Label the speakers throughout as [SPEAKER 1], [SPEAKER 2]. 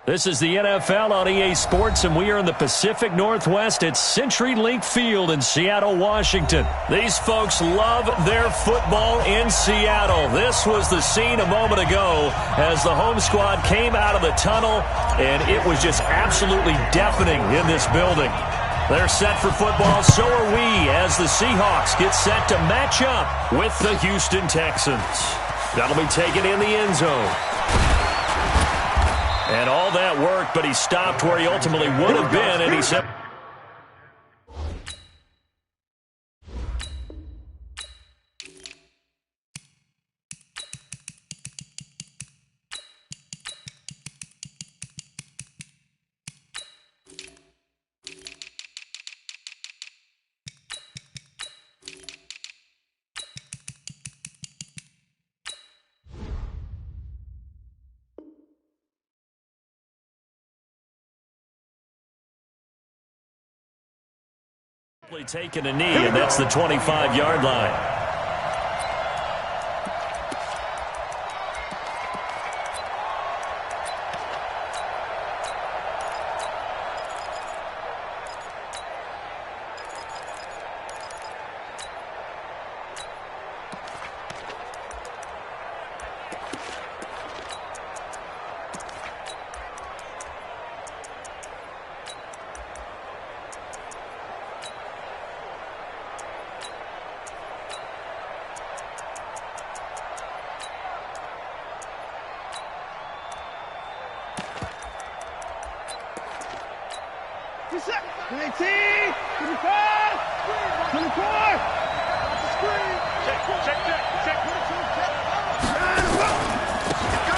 [SPEAKER 1] This is the NFL on EA Sports, and we are in the Pacific Northwest at CenturyLink Field in Seattle, Washington. These folks love their football in Seattle. This was the scene a moment ago as the home squad came out of the tunnel, and it was just absolutely deafening in this building. They're set for football, so are we, as the Seahawks get set to match up with the Houston Texans. That'll be taken in the end zone. And all that worked, but he stopped where he ultimately would have been, and he said... taking a knee, and that's the 25-yard line.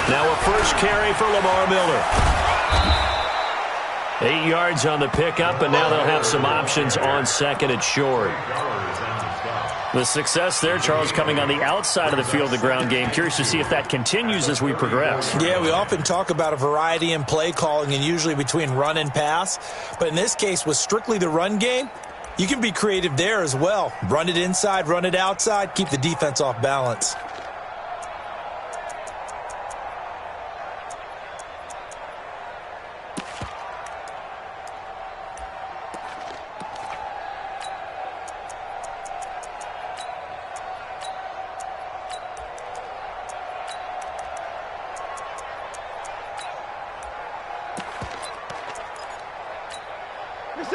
[SPEAKER 1] Now a first carry for Lamar Miller. 8 yards on the pickup, and now they'll have some options on second and short. The success there, Charles, coming on the outside of the field, the ground game. Curious to see if that continues as we progress.
[SPEAKER 2] Yeah, we often talk about a variety in play calling and usually between run and pass. But in this case, with strictly the run game, you can be creative there as well. Run it inside, run it outside, keep the defense off balance.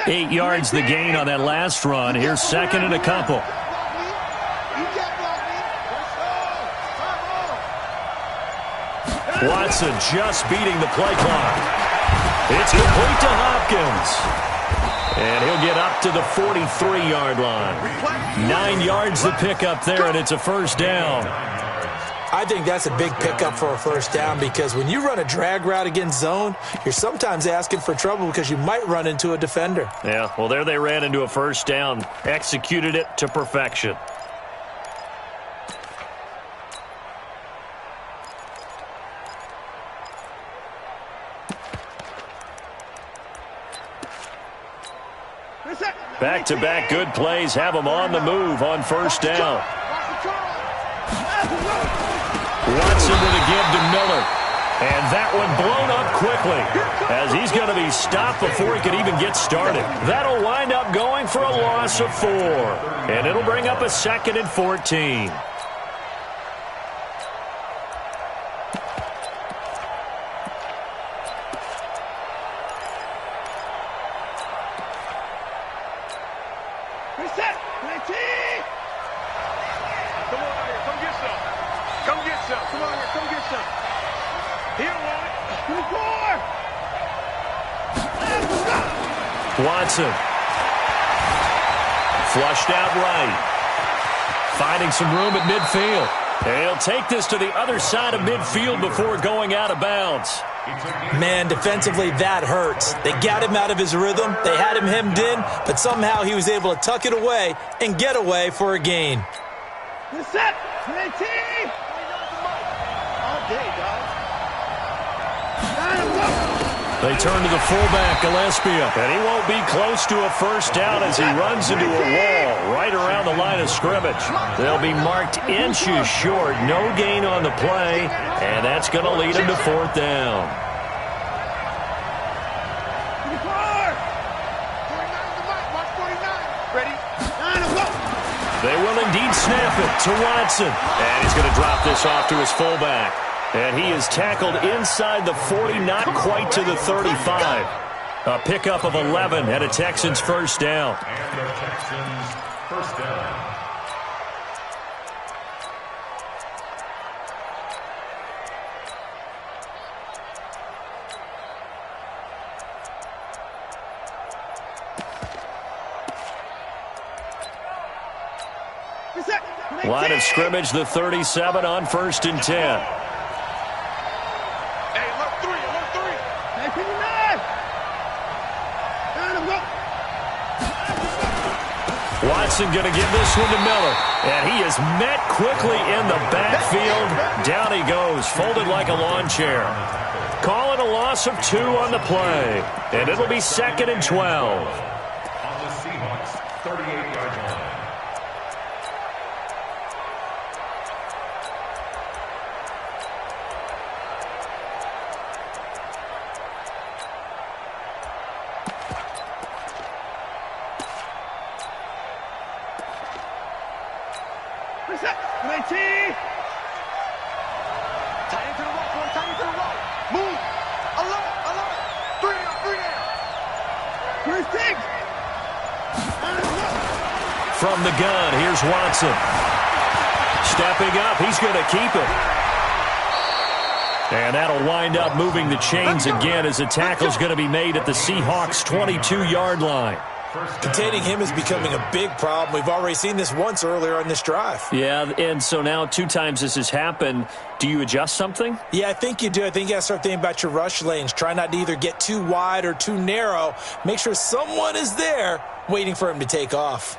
[SPEAKER 1] Eight yards the gain on that last run. Here's second and a couple. Watson just beating the play clock. It's complete to Hopkins. And he'll get up to the 43-yard line. 9 yards to pick up there, and it's a first down.
[SPEAKER 2] I think that's a big pickup for a first down because when you run a drag route against zone, you're sometimes asking for trouble because you might run into a defender.
[SPEAKER 1] Yeah, well, there they ran into a first down, executed it to perfection. Back-to-back good plays have them on the move on first down. Watson with a give to Miller. And that one blown up quickly as he's going to be stopped before he could even get started. That'll wind up going for a loss of 4. And it'll bring up a second and 14. Watson. Flushed out right. Finding some room at midfield. And he'll take this to the other side of midfield before going out of bounds.
[SPEAKER 2] Man, defensively, that hurts. They got him out of his rhythm. They had him hemmed in, but somehow he was able to tuck it away and get away for a gain.
[SPEAKER 3] Set. All day, dog.
[SPEAKER 1] They turn to the fullback, Gillespie, and he won't be close to a first down as he runs into a wall right around the line of scrimmage. They'll be marked inches short, no gain on the play, and that's going to lead him to fourth down. lead snap it to Watson. And he's going to drop this off to his fullback. And he is tackled inside the 40, not quite to the 35. A pickup of 11 and a Texans first down.
[SPEAKER 4] And the Texans first down.
[SPEAKER 1] Line of scrimmage, the 37 on 1st and 10.
[SPEAKER 3] Hey, look three. Hey, pick him up.
[SPEAKER 1] Watson going to give this one to Miller. And he is met quickly in the backfield. Down he goes, folded like a lawn chair. Calling a loss of 2 on the play. And it'll be 2nd and 12.
[SPEAKER 4] On the Seahawks 38-yard line.
[SPEAKER 1] From the gun, here's Watson. Stepping up, he's going to keep it. And that'll wind up moving the chains again as the tackle's going to be made at the Seahawks' 22-yard line.
[SPEAKER 2] Containing him is becoming a big problem. We've already seen this once earlier on this drive.
[SPEAKER 1] Yeah, and so now 2 times this has happened. Do you adjust something?
[SPEAKER 2] Yeah, I think you do. I think you got to start thinking about your rush lanes. Try not to either get too wide or too narrow. Make sure someone is there waiting for him to take off.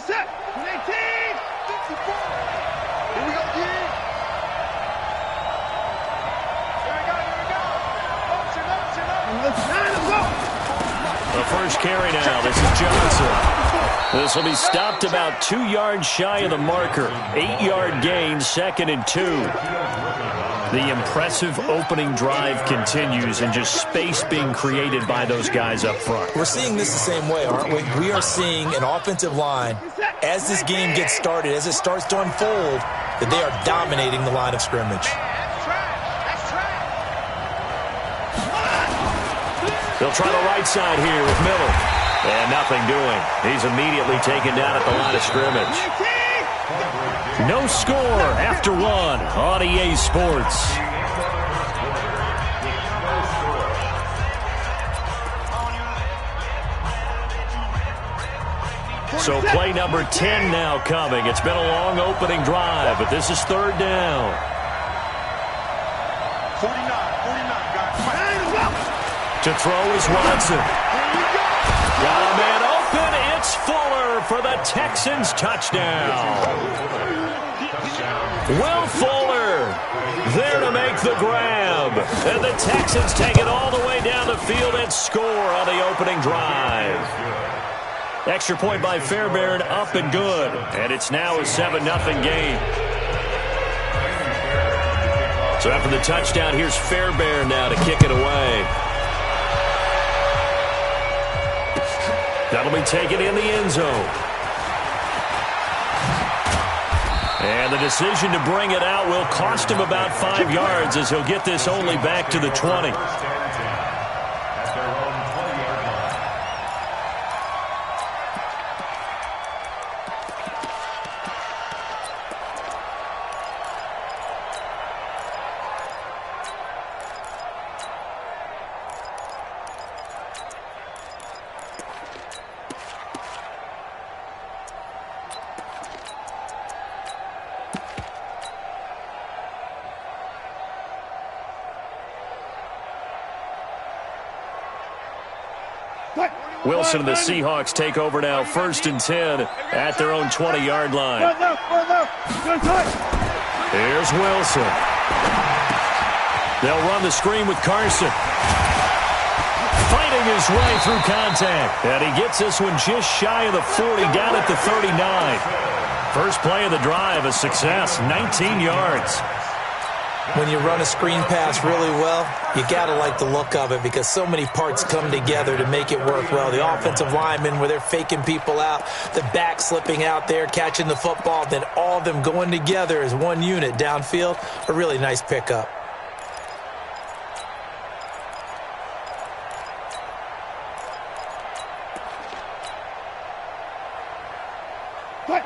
[SPEAKER 3] Set. 18. 54. Here we go, G.
[SPEAKER 1] The first carry now. This is Johnson. This will be stopped about 2 yards shy of the marker. 8-yard gain, 2nd and 2. The impressive opening drive continues and just space being created by those guys up front.
[SPEAKER 2] We're seeing this the same way, aren't we? We are seeing an offensive line, as this game gets started, as it starts to unfold, that they are dominating the line of scrimmage.
[SPEAKER 1] They'll try the right side here with Miller. And nothing doing. He's immediately taken down at the line of scrimmage. No score after 1 on EA Sports. So play number 10 now coming. It's been a long opening drive, but this is 3rd down.
[SPEAKER 3] 49, guys.
[SPEAKER 1] To throw is Watson. Got a man open. It's Fuller for the Texans touchdown. Will Fuller there to make the grab. And the Texans take it all the way down the field and score on the opening drive. Extra point by Fairbairn, up and good. And it's now a 7-0 game. So after the touchdown, here's Fairbairn now to kick it away. That'll be taken in the end zone. And the decision to bring it out will cost him about 5 yards as he'll get this only back to the 20. Wilson and the Seahawks take over now, 1st and 10 at their own 20-yard line. Here's Wilson. They'll run the screen with Carson. Fighting his way through contact. And he gets this one just shy of the 40, down at the 39. First play of the drive, a success, 19 yards.
[SPEAKER 2] When you run a screen pass really well, you got to like the look of it because so many parts come together to make it work well. The offensive linemen, where they're faking people out, the back slipping out there, catching the football, then all of them going together as one unit downfield. A really nice pickup.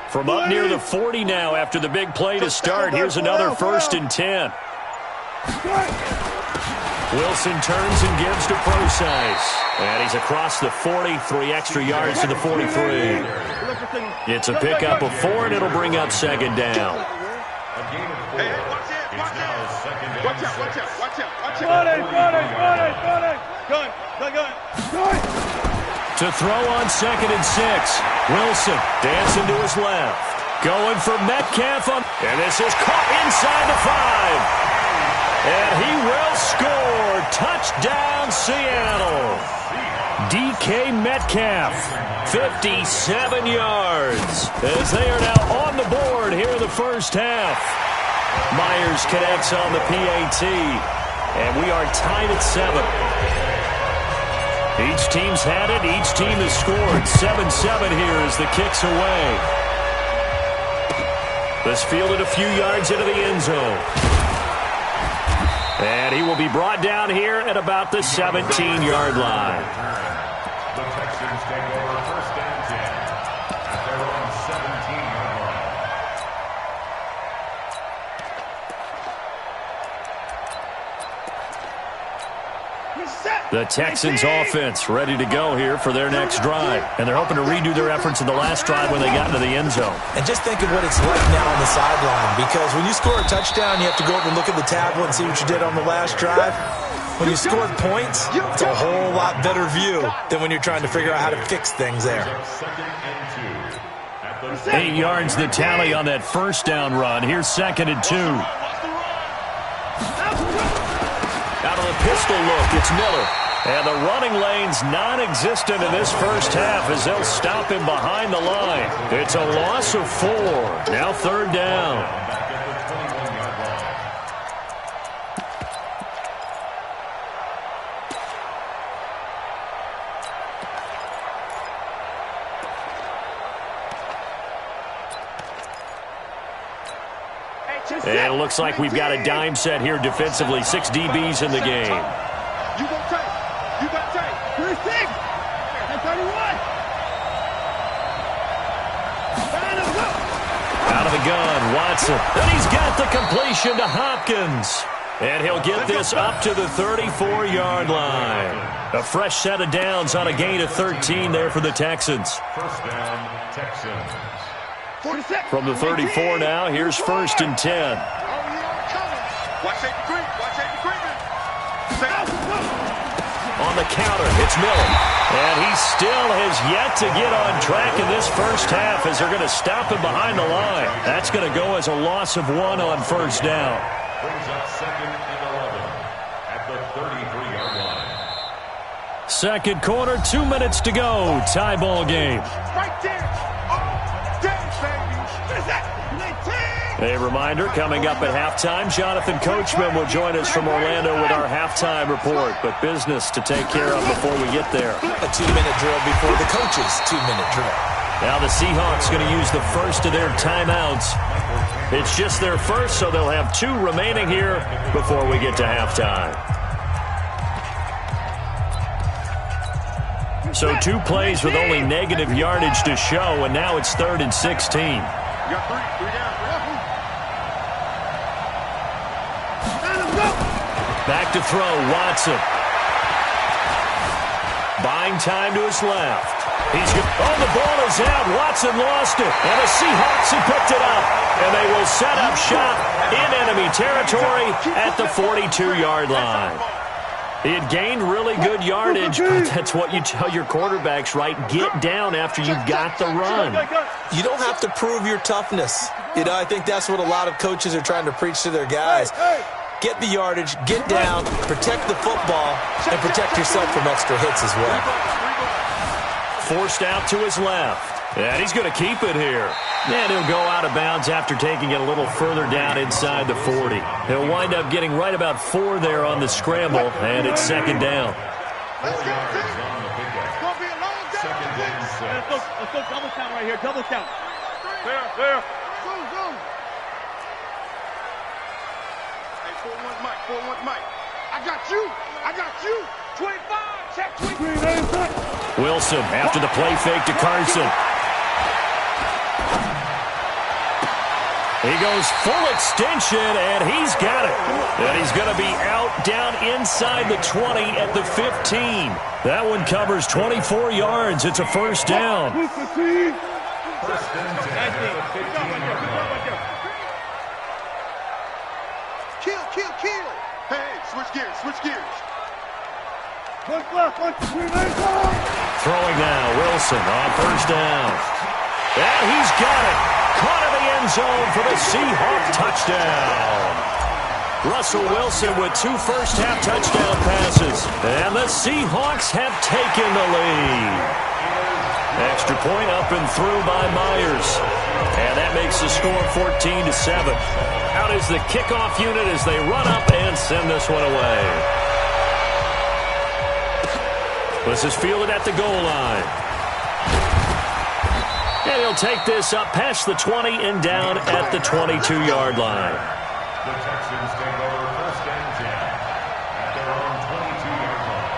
[SPEAKER 1] From up near the 40 now after the big play to start. Here's another 1st and 10. Wilson turns and gives to Procise. And he's across the 40, 3 extra yards to the 43. It's a pickup of 4, and it'll bring up 2nd down.
[SPEAKER 3] Hey, watch out. Watch out. Gun.
[SPEAKER 1] To throw on 2nd and 6. Wilson dancing to his left. Going for Metcalf. And this is caught inside the 5. And he will score. Touchdown, Seattle. DK Metcalf, 57 yards. As they are now on the board here in the first half. Myers connects on the PAT. And we are tied at 7. Each team's had it. Each team has scored. 7-7 here as the kick's away. This fielded a few yards into the end zone. And he will be brought down here at about the 17-yard line.
[SPEAKER 4] The Texans take over 1st and 10 at their own 17-yard line.
[SPEAKER 1] The Texans offense ready to go here for their next drive. And they're hoping to redo their efforts in the last drive when they got into the end zone.
[SPEAKER 2] And just think of what it's like now on the sideline, because when you score a touchdown, you have to go over and look at the tablet and see what you did on the last drive. When you scored points, it's a whole lot better view than when you're trying to figure out how to fix things there.
[SPEAKER 4] 2nd and 2.
[SPEAKER 1] 8 yards the tally on that 1st down run. Here's 2nd and 2. Out of the pistol look, it's Miller. And the running lane's non-existent in this first half as they'll stop him behind the line. It's a loss of 4. Now 3rd down.
[SPEAKER 4] Back at the 21-yard line.
[SPEAKER 1] And it looks like we've got a dime set here defensively. 6 DBs in the game.
[SPEAKER 3] You got take. 36. And 31.
[SPEAKER 1] Out of the gun, Watson. And he's got the completion to Hopkins. And he'll get this up to the 34-yard line. A fresh set of downs on a gain of 13 there for the Texans.
[SPEAKER 4] 1st down, Texans.
[SPEAKER 3] 46.
[SPEAKER 1] From the 34 now, here's 1st and 10.
[SPEAKER 3] Watch safety creep.
[SPEAKER 1] On the counter, it's Miller. And he still has yet to get on track in this first half as they're going to stop him behind the line. That's going to go as a loss of 1 on 1st down.
[SPEAKER 4] Brings up 2nd and 11 at the 33-yard line.
[SPEAKER 1] 2nd quarter, 2 minutes to go. Tie ball game.
[SPEAKER 3] Right there. All day, baby. What is that? 19.
[SPEAKER 1] A reminder, coming up at halftime, Jonathan Coachman will join us from Orlando with our halftime report. But business to take care of before we get there.
[SPEAKER 2] A 2-minute drill before the coach's 2-minute drill.
[SPEAKER 1] Now the Seahawks going to use the first of their timeouts. It's just their first, so they'll have 2 remaining here before we get to halftime. So 2 plays with only negative yardage to show, and now it's 3rd and 16.
[SPEAKER 3] You got 3 down.
[SPEAKER 1] Back to throw, Watson. Buying time to his left. The ball is out. Watson lost it. And the Seahawks have picked it up. And they will set up shop in enemy territory at the 42-yard line. He had gained really good yardage, but that's what you tell your quarterbacks, right? Get down after you've got the run.
[SPEAKER 2] You don't have to prove your toughness. I think that's what a lot of coaches are trying to preach to their guys. Get the yardage, get down, protect the football, and protect yourself from extra hits as well.
[SPEAKER 1] Forced out to his left. And he's going to keep it here. And he'll go out of bounds after taking it a little further down inside the 40. He'll wind up getting right about 4 there on the scramble, and it's second down.
[SPEAKER 3] Let's go, team. It's going to be a long day.
[SPEAKER 5] Let's go double count right here. Double count.
[SPEAKER 3] There. Zoom. Hey, 4-1 Mike. I got you. 25. Check 25.
[SPEAKER 1] Wilson after the play fake to Carson. He goes full extension, and he's got it. And he's going to be out down inside the 20 at the 15. That one covers 24 yards. It's a first down.
[SPEAKER 4] First and 10 at the 15-yard line.
[SPEAKER 3] Kill. Hey, switch gears.
[SPEAKER 1] Throwing now, Wilson on first down. And he's got it. Caught in the end zone for the Seahawk touchdown. Russell Wilson with 2 first-half touchdown passes. And the Seahawks have taken the lead. Extra point up and through by Myers. And that makes the score 14-7. Out is the kickoff unit as they run up and send this one away. This is fielded at the goal line. And he'll take this up past the 20 and down at the 22-yard line.
[SPEAKER 4] The Texans take over first and 10 at their own 22-yard line.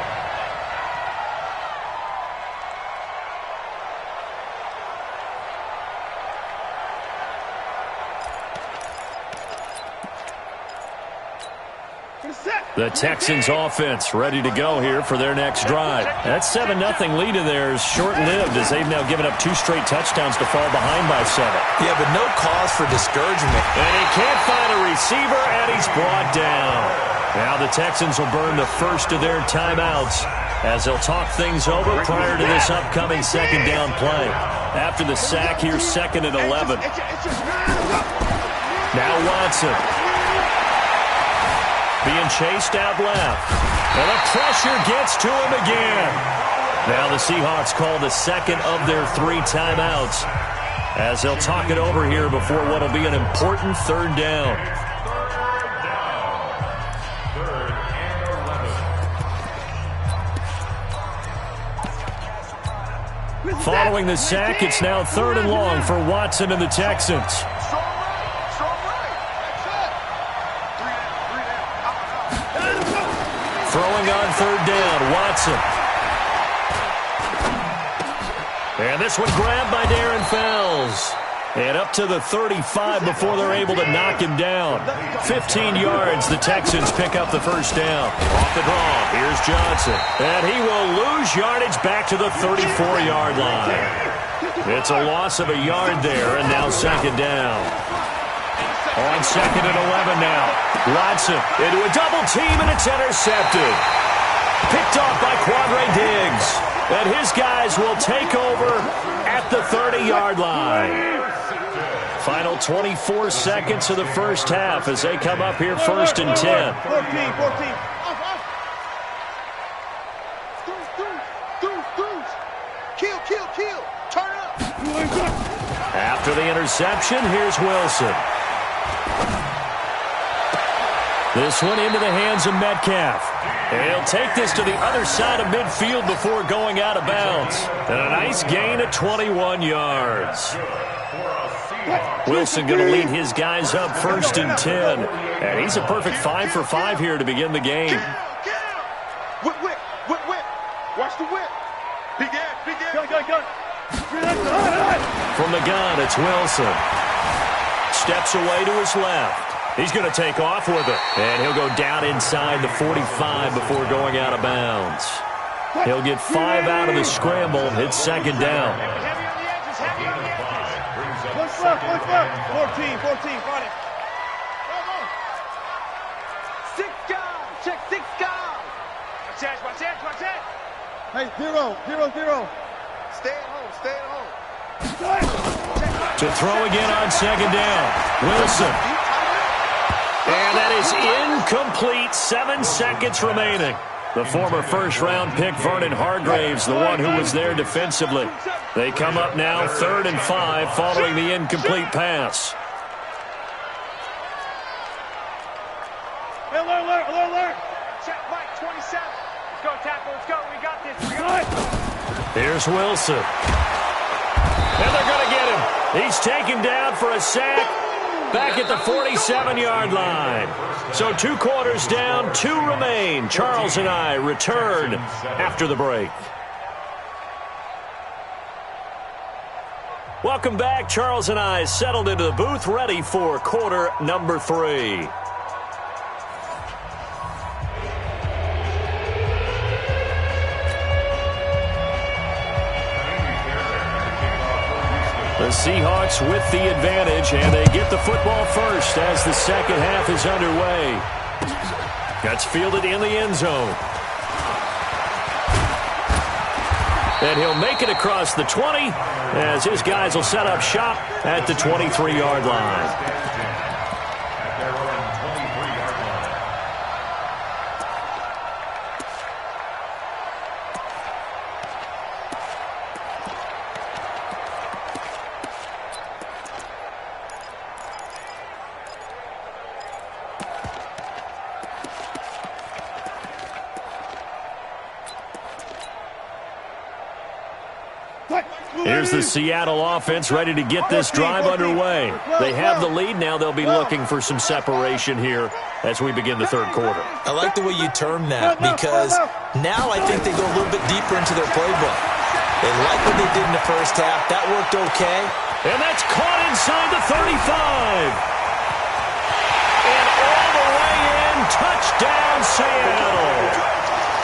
[SPEAKER 1] The Texans offense ready to go here for their next drive. That 7-0 lead of theirs short-lived as they've now given up 2 straight touchdowns to fall behind by 7.
[SPEAKER 2] Yeah, but no cause for discouragement.
[SPEAKER 1] And he can't find a receiver, and he's brought down. Now the Texans will burn the first of their timeouts as they'll talk things over prior to this upcoming second down play. After the sack, here's second and 11. Now Watson. Being chased out left. And the pressure gets to him again. Now the Seahawks call the second of their 3 timeouts as they'll talk it over here before what will be an important third down.
[SPEAKER 4] Third and 11.
[SPEAKER 1] Following the sack, it's now 3rd and long for Watson and the Texans. Throwing on 3rd down, Watson. And this one grabbed by Darren Fells. And up to the 35 before they're able to knock him down. 15 yards, the Texans pick up the first down. Off the draw, here's Johnson. And he will lose yardage back to the 34-yard line. It's a loss of a yard there, and now second down. On second and 11 now. Watson into a double team, and it's intercepted. Picked off by Quandre Diggs. And his guys will take over at the 30-yard line. Final 24 seconds of the first half as they come up here first and 10.
[SPEAKER 5] 14. Kill. Turn up.
[SPEAKER 1] After the interception, here's Wilson. This one into the hands of Metcalf. And he'll take this to the other side of midfield before going out of bounds. And a nice gain of 21 yards. Wilson going to lead his guys up first and 10. And he's a perfect 5 for 5 here to begin the game.
[SPEAKER 3] Whip. Watch the whip. Big ass.
[SPEAKER 5] Gun.
[SPEAKER 1] From the gun, it's Wilson. Steps away to his left. He's going to take off with it. And he'll go down inside the 45 before going out of bounds. He'll get 5 out of the scramble. It's second down.
[SPEAKER 5] Heavy on the edges. What's left? 14. Got it. Come on. 6 guys. Check 6 guys. Watch that. Hey, 0.
[SPEAKER 3] Stay at home.
[SPEAKER 1] To throw again on second down. Wilson. And that is incomplete. 7 seconds remaining. The former first-round pick, Vernon Hargraves, the one who was there defensively. They come up now 3rd and 5 following the incomplete pass.
[SPEAKER 5] Alert. Check Mike, 27. Let's go, tackle. Let's go. We got this. We got it.
[SPEAKER 1] Here's Wilson. And they're going to get him. He's taken down for a sack back at the 47-yard line. So 2 quarters down, 2 remain. Charles and I return after the break. Welcome back. Charles and I settled into the booth, ready for quarter number 3. The Seahawks with the advantage, and they get the football first as the second half is underway. That's fielded in the end zone. And he'll make it across the 20 as his guys will set up shop at the 23-yard line. Here's the Seattle offense ready to get this drive underway. They have the lead. Now they'll be looking for some separation here as we begin the third quarter.
[SPEAKER 2] I like the way you term that because now I think they go a little bit deeper into their playbook. They like what they did in the first half. That worked okay.
[SPEAKER 1] And that's caught inside the 35. And all the way in, touchdown Seattle.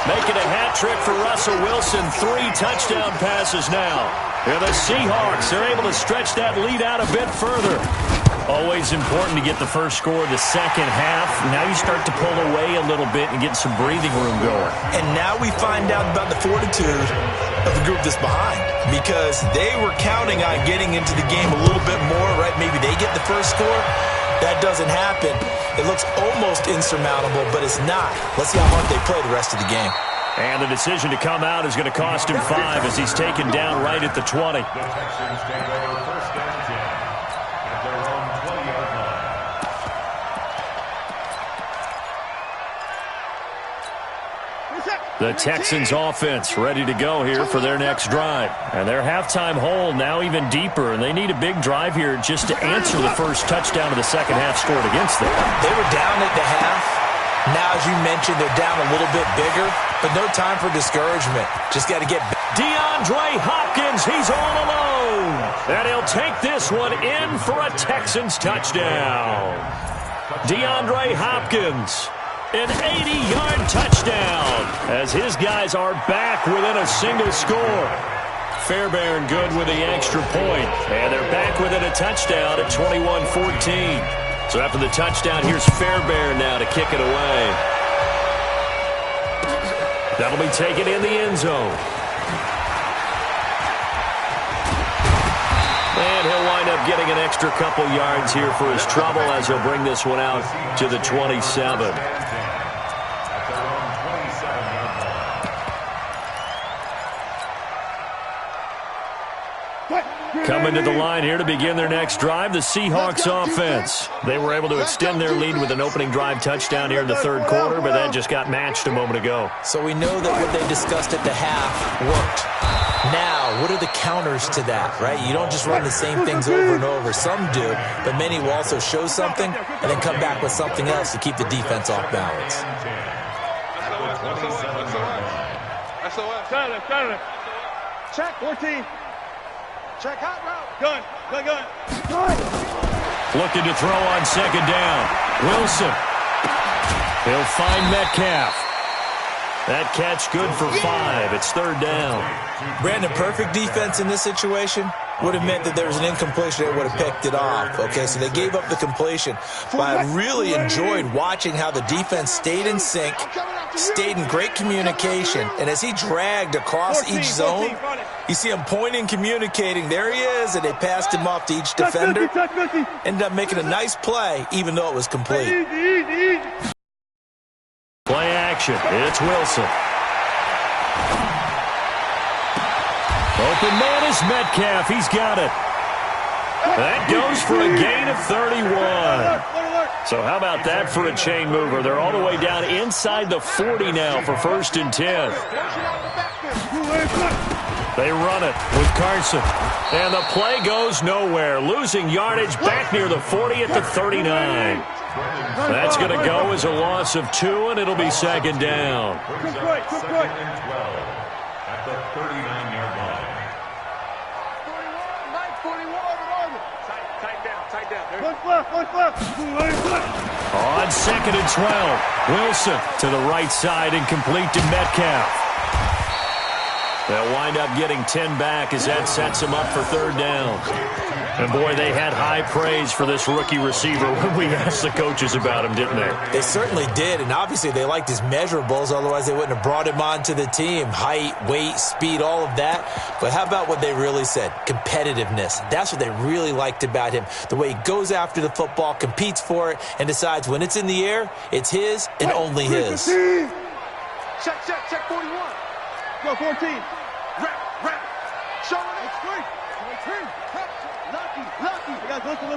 [SPEAKER 1] Making a hat trick for Russell Wilson. 3 touchdown passes now. And the Seahawks are able to stretch that lead out a bit further. Always important to get the first score of the second half. Now you start to pull away a little bit and get some breathing room going.
[SPEAKER 2] And now we find out about the fortitude of the group that's behind because they were counting on getting into the game a little bit more, right? Maybe they get the first score. That doesn't happen. It looks almost insurmountable, but it's not. Let's see how hard they play the rest of the game.
[SPEAKER 1] And the decision to come out is going to cost him 5 as he's taken down right at the 20.
[SPEAKER 4] The Texans take over 1st and 10 at their own 20-yard line.
[SPEAKER 1] The Texans offense ready to go here for their next drive. And their halftime hole now even deeper, and they need a big drive here just to answer the first touchdown of the second half scored against them.
[SPEAKER 2] They were down at the half. Now, as you mentioned, they're down a little bit bigger, but no time for discouragement. Just got to get back.
[SPEAKER 1] DeAndre Hopkins, he's all alone. And he'll take this one in for a Texans touchdown. DeAndre Hopkins, an 80-yard touchdown as his guys are back within a single score. Fairbairn good with the extra point, and they're back within a touchdown at 21-14. So after the touchdown, here's Fairbairn now to kick it away. That'll be taken in the end zone. And he'll wind up getting an extra couple yards here for his trouble as he'll bring this one out to the 27. Coming to the line here to begin their next drive, the Seahawks offense. They were able to extend their lead with an opening drive touchdown here in the third quarter, but that just got matched a moment ago.
[SPEAKER 2] So we know that what they discussed at the half worked. Now, what are the counters to that, right? You don't just run the same things over and over. Some do, but many will also show something and then come back with something else to keep the defense off balance.
[SPEAKER 5] Check 14. Check hot route. Gun.
[SPEAKER 1] Looking to throw on second down. Wilson. He'll find Metcalf. That catch good for 5. It's third down.
[SPEAKER 2] Brandon, perfect defense in this situation would have meant that there was an incompletion that would have picked it off. Okay, so they gave up the completion. But I really enjoyed watching how the defense stayed in sync, stayed in great communication, and as he dragged across each zone, you see him pointing, communicating. There he is, and they passed him off to each defender. Ended up making a nice play, even though it was complete.
[SPEAKER 1] Play action. It's Wilson. Open man is Metcalf. He's got it. That goes for a gain of 31. So how about that for a chain mover? They're all the way down inside the 40 now for 1st and 10. They run it with Carson. And the play goes nowhere. Losing yardage back near the 40 at the 39. That's going to go as a loss of 2, and it'll be 2nd down.
[SPEAKER 4] Second and 12 at the 39-yard line.
[SPEAKER 1] On 2nd and 12, Wilson to the right side and complete to Metcalf. They'll wind up getting 10 back as that sets him up for 3rd down. And, boy, they had high praise for this rookie receiver when we asked the coaches about him, didn't they?
[SPEAKER 2] They certainly did, and obviously they liked his measurables. Otherwise, they wouldn't have brought him onto the team. Height, weight, speed, all of that. But how about what they really said? Competitiveness. That's what they really liked about him. The way he goes after the football, competes for it, and decides when it's in the air, it's his and only his.
[SPEAKER 5] Check 41. Go 14. Rap. Showing it. Straight. Lucky. You guys listen.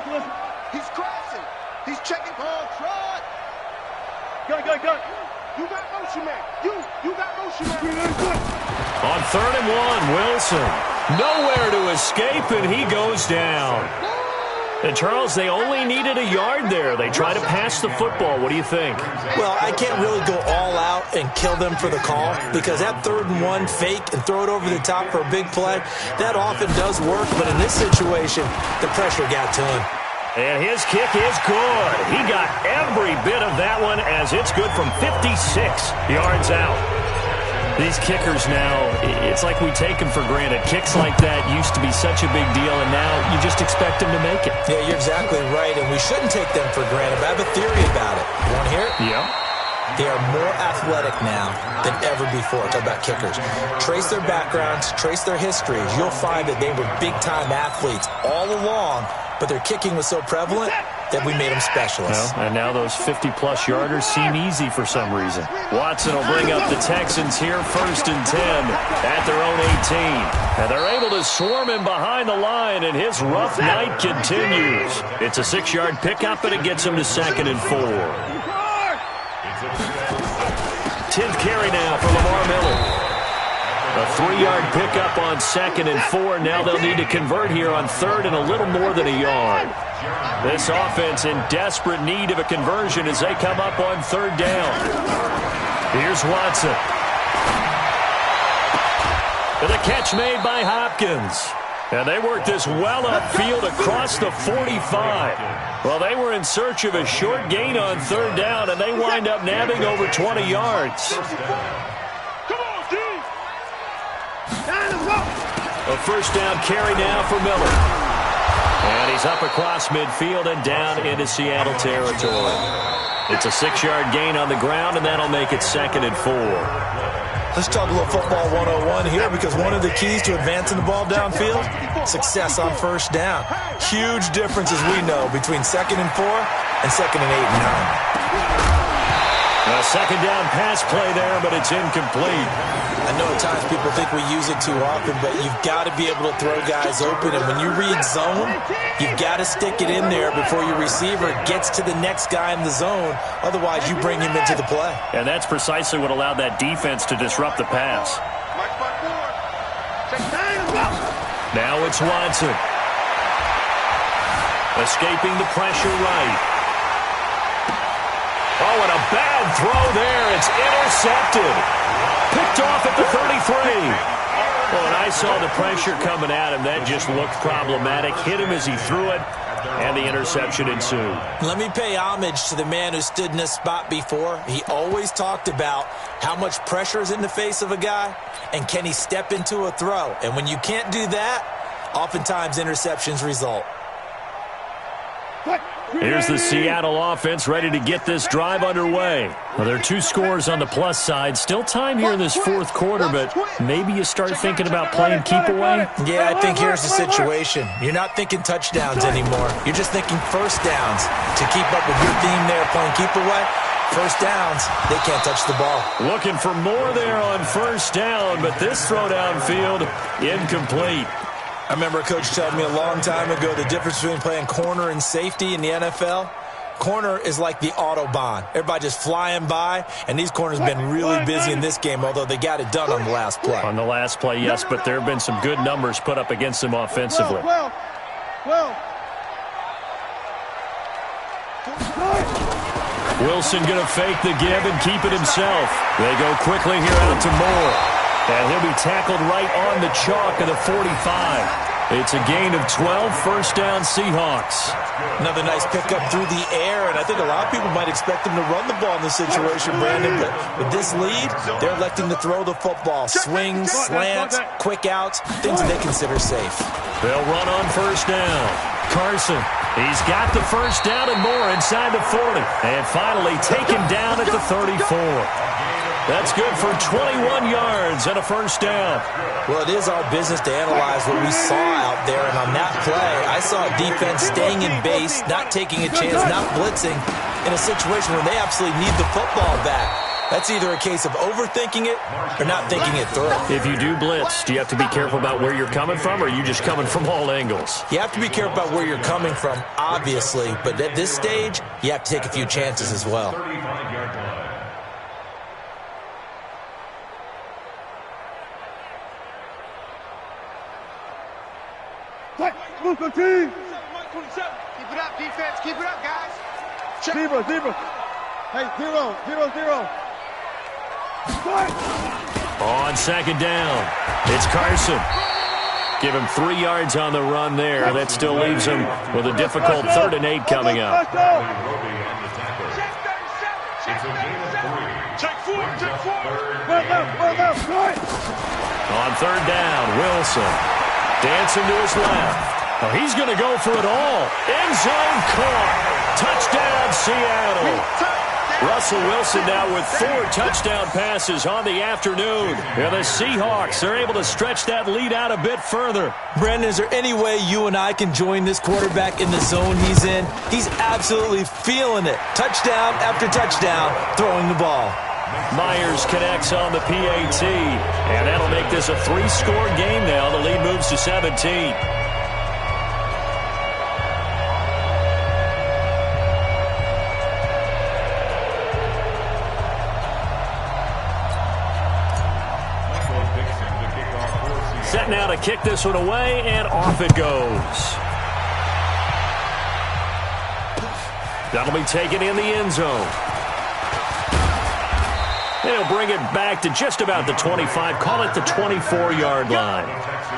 [SPEAKER 5] He's crossing. He's checking. Oh, trot. Go. You got motion, man. You got motion, man.
[SPEAKER 1] On 3rd and 1, Wilson. Nowhere to escape, and he goes down. And, Charles, they only needed a yard there. They try to pass the football. What do you think?
[SPEAKER 2] Well, I can't really go all out and kill them for the call because that 3rd and 1 fake and throw it over the top for a big play, that often does work. But in this situation, the pressure got to him.
[SPEAKER 1] And his kick is good. He got every bit of that one as it's good from 56 yards out. These kickers now, it's like we take them for granted. Kicks like that used to be such a big deal, and now you just expect them to make it.
[SPEAKER 2] Yeah, you're exactly right, and we shouldn't take them for granted. But I have a theory about it. You want to hear it?
[SPEAKER 1] Yeah.
[SPEAKER 2] They are more athletic now than ever before. Talk about kickers. Trace their backgrounds, trace their histories. You'll find that they were big-time athletes all along, but their kicking was so prevalent that we made them specialists.
[SPEAKER 1] Well, and now those 50-plus yarders seem easy for some reason. Watson will bring up the Texans here, 1st and 10 at their own 18. And they're able to swarm him behind the line, and his rough night continues. It's a 6-yard pickup, and it gets him to 2nd and 4. 10th carry now for Lamar Miller. A 3-yard pickup on 2nd and 4. Now they'll need to convert here on 3rd and a little more than a yard. This offense in desperate need of a conversion as they come up on 3rd down. Here's Watson. And the catch made by Hopkins. And they work this well upfield across the 45. Well, they were in search of a short gain on 3rd down, and they wind up nabbing over 20 yards. A 1st down carry now for Miller. And he's up across midfield and down into Seattle territory. It's a 6-yard gain on the ground, and that'll make it 2nd and 4.
[SPEAKER 2] Let's talk a little football 101 here because one of the keys to advancing the ball downfield, success on 1st down. Huge difference, as we know, between 2nd and 4 and 2nd and 8 and 9.
[SPEAKER 1] A 2nd down pass play there, but it's incomplete.
[SPEAKER 2] I know at times people think we use it too often, but you've got to be able to throw guys open. And when you read zone, you've got to stick it in there before your receiver gets to the next guy in the zone. Otherwise, you bring him into the play.
[SPEAKER 1] And that's precisely what allowed that defense to disrupt the pass. Now it's Watson. Escaping the pressure right. Oh, and a bad throw there. It's intercepted. Picked off at the 33. Well, and I saw the pressure coming at him. That just looked problematic. Hit him as he threw it, and the interception ensued.
[SPEAKER 2] Let me pay homage to the man who stood in this spot before. He always talked about how much pressure is in the face of a guy, and can he step into a throw. And when you can't do that, oftentimes interceptions result.
[SPEAKER 1] Here's the Seattle offense ready to get this drive underway. Well, there are 2 scores on the plus side. Still time here in this 4th quarter, but maybe you start thinking about playing keep away?
[SPEAKER 2] Yeah, I think here's the situation. You're not thinking touchdowns anymore. You're just thinking 1st downs to keep up with your theme there, playing keep away. First downs, they can't touch the ball.
[SPEAKER 1] Looking for more there on first down, but this throw downfield, incomplete.
[SPEAKER 2] I remember a coach telling me a long time ago the difference between playing corner and safety in the NFL. Corner is like the Autobahn. Everybody just flying by, and these corners have been really busy in this game, although they got it done on the last play.
[SPEAKER 1] On the last play, yes, but there have been some good numbers put up against them offensively. Wilson going to fake the give and keep it himself. They go quickly here out to Moore. And he'll be tackled right on the chalk of the 45. It's a gain of 12, first down Seahawks.
[SPEAKER 2] Another nice pickup through the air, and I think a lot of people might expect them to run the ball in this situation, Brandon. But with this lead, they're electing to throw the football. Swings, slants, quick outs, things that they consider safe.
[SPEAKER 1] They'll run on first down. Carson, he's got the first down and more inside the 40. And finally taken down at the 34. That's good for 21 yards and a first down.
[SPEAKER 2] Well, it is our business to analyze what we saw out there. And on that play, I saw a defense staying in base, not taking a chance, not blitzing in a situation where they absolutely need the football back. That's either a case of overthinking it or not thinking it through.
[SPEAKER 1] If you do blitz, do you have to be careful about where you're coming from, or are you just coming from all angles?
[SPEAKER 2] You have to be careful about where you're coming from, obviously. But at this stage, you have to take a few chances as well.
[SPEAKER 3] Move the team.
[SPEAKER 5] Keep it up, defense. Keep it up, guys.
[SPEAKER 3] Zero. Hey, zero.
[SPEAKER 1] On second down, it's Carson. Give him 3 yards on the run there. That still leaves him with a difficult 3rd and 8 coming up.
[SPEAKER 3] Check four.
[SPEAKER 1] On 3rd down, Wilson dancing to his left. Oh, he's going to go for it all. End zone caught. Touchdown, Seattle. Russell Wilson now with 4 touchdown passes on the afternoon. And the Seahawks are able to stretch that lead out a bit further.
[SPEAKER 2] Brandon, is there any way you and I can join this quarterback in the zone he's in? He's absolutely feeling it. Touchdown after touchdown, throwing the ball.
[SPEAKER 1] Myers connects on the PAT, and that'll make this a 3-score game now. The lead moves to 17. Set now to kick this one away, and off it goes. That'll be taken in the end zone. They'll bring it back to just about the 25. Call it the 24-yard line.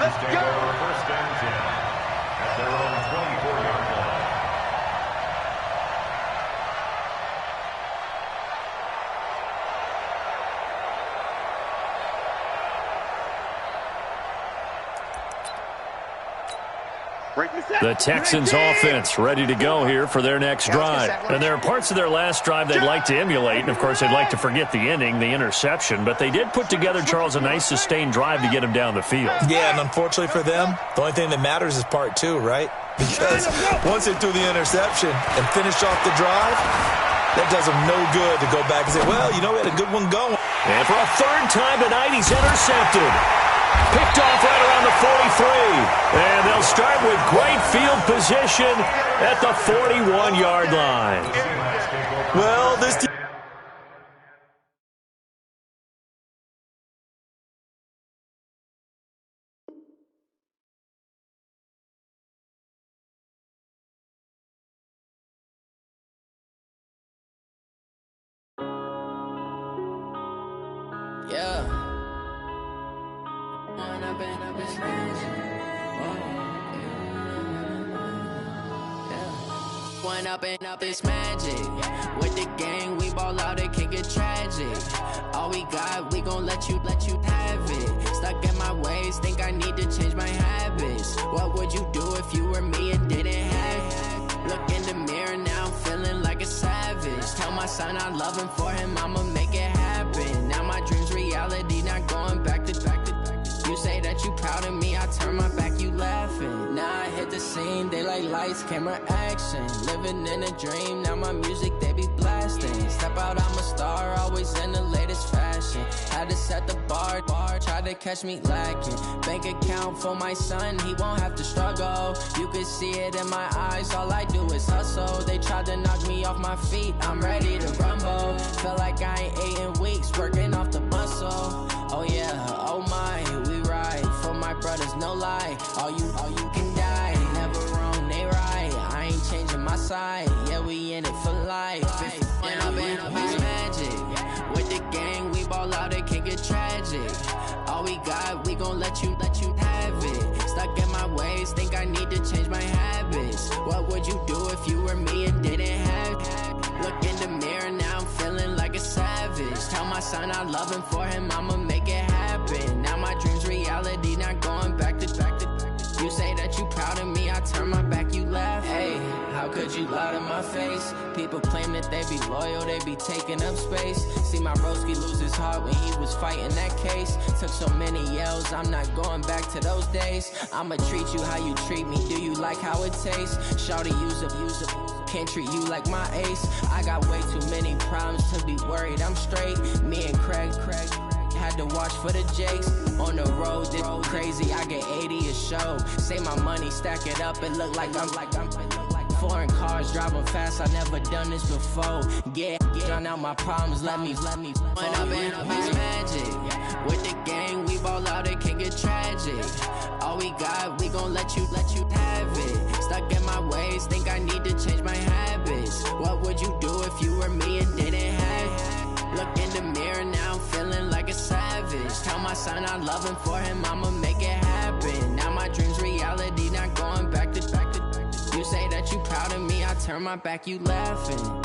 [SPEAKER 5] Let's go.
[SPEAKER 1] The Texans offense ready to go here for their next drive. And there are parts of their last drive they'd like to emulate. And, of course, they'd like to forget the inning, the interception. But they did put together, Charles, a nice sustained drive to get him down the field.
[SPEAKER 2] Yeah, and unfortunately for them, the only thing that matters is part 2, right? Because once they threw the interception and finished off the drive, that does them no good to go back and say, well, you know, we had a good one going.
[SPEAKER 1] And for a 3rd time tonight, he's intercepted. Picked off right around the 43. And they'll start with great field position at the 41-yard line.
[SPEAKER 2] Well, this team...
[SPEAKER 6] Yeah. One up and up, it's magic. With the gang, we ball out, it can get tragic. All we got, we gon' let you have it. Stuck in my ways, think I need to change my habits. What would you do if you were me and didn't have it? Look in the mirror, now I'm feeling like a savage. Tell my son I love him, for him I'ma make it happen. Now my dream's reality, not going back to. You say that you proud of me, I turn my back, you laughing. Now I hit the scene, they like lights, camera, action. Living in a dream, now my music they be blasting. Step out, I'm a star, always in the latest fashion. Had to set the bar, try to catch me lacking. Bank account for my son, he won't have to struggle. You can see it in my eyes, all I do is hustle. They tried to knock me off my feet, I'm ready to rumble. Feel like I ain't ate in weeks, working off the muscle. Oh yeah, oh my, we ride for my brothers, no lie. All you can die, never wrong, they right. I ain't changing my side, yeah, we in it for life. When I've been magic, with the gang, we ball out, it can get tragic. All we got, we gon' let you have it. Stuck in my ways, think I need to change my habits. What would you do if you were me and didn't have it? Look in the mirror, now I'm feeling like a savage. Tell my son I love him, for him I'ma make it happen. Now my dream's reality, not going back to. You say that you proud of me, I turn my back, you laugh. Hey, how could you lie to my face? People claim that they be loyal, they be taking up space. See my broski lose his heart when he was fighting that case. Took so many yells, I'm not going back to those days. I'ma treat you how you treat me, do you like how it tastes? Shawty, use up, can't treat you like my ace. I got way too many problems to be worried, I'm straight. Me and Craig had to watch for the Jakes. On the road, it's crazy, I get 80 a show. Say my money, stack it up, it look like I'm foreign cars, driving fast, I never done this before. Get drown out my problems, let me. When I've been magic, with the gang, we ball out, it can get tragic. All we got, we gon' let you have it. Stuck in my ways, think I need to change my habits. What would you do if you were me and didn't have it? Look in the mirror, now I'm feeling like a savage. Tell my son I love him, for him I'ma make it happen. Now my dream's reality, not going back to. You say that you proud of me, I turn my back, you laughing.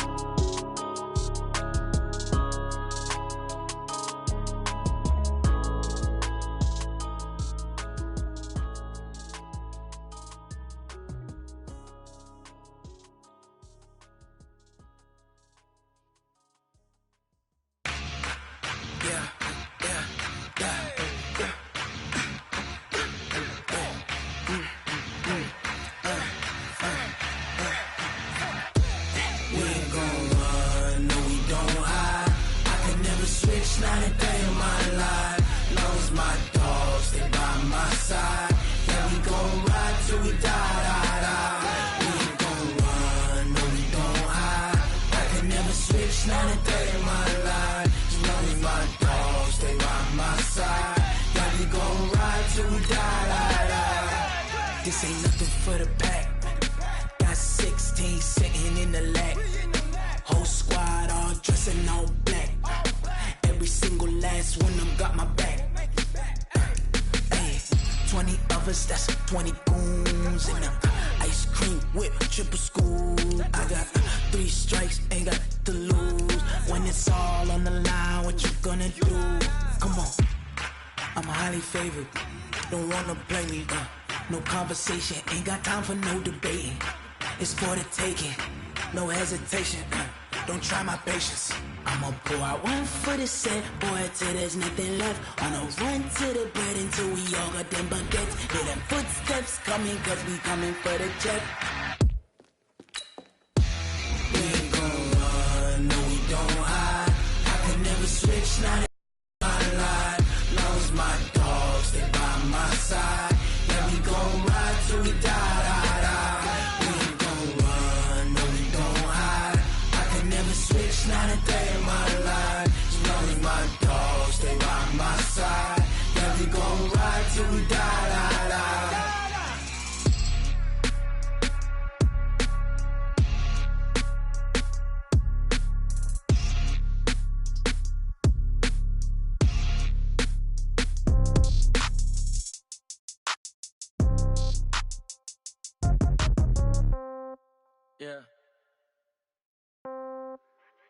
[SPEAKER 7] This ain't nothing for the pack. Got 16 sitting in the lap. Whole squad all dressing all black. Every single last one of them got my back. Hey, 20 of us, that's 20 goons in them. Ice cream whip, triple scoop. I got 3 strikes, ain't got to lose. When it's all on the line, what you gonna do? Come on, I'm highly favored. Don't wanna play me, no conversation, ain't got time for no debating. It's for the taking, no hesitation. Don't try my patience. I'ma pour out one for the set, boy, till there's nothing left. On a run to the bread until we all got them baguettes. Hear them footsteps coming, cause we coming for the check. We ain't gon' run, no we don't hide. I can never switch, not my life. Long as my dogs, stay by my side. Yeah, we gon' ride till we die. We ain't gon' run, no we don't hide. I can never switch, not a day in my life. As long as my dogs stay by my side. Yeah, we gon' ride till we die.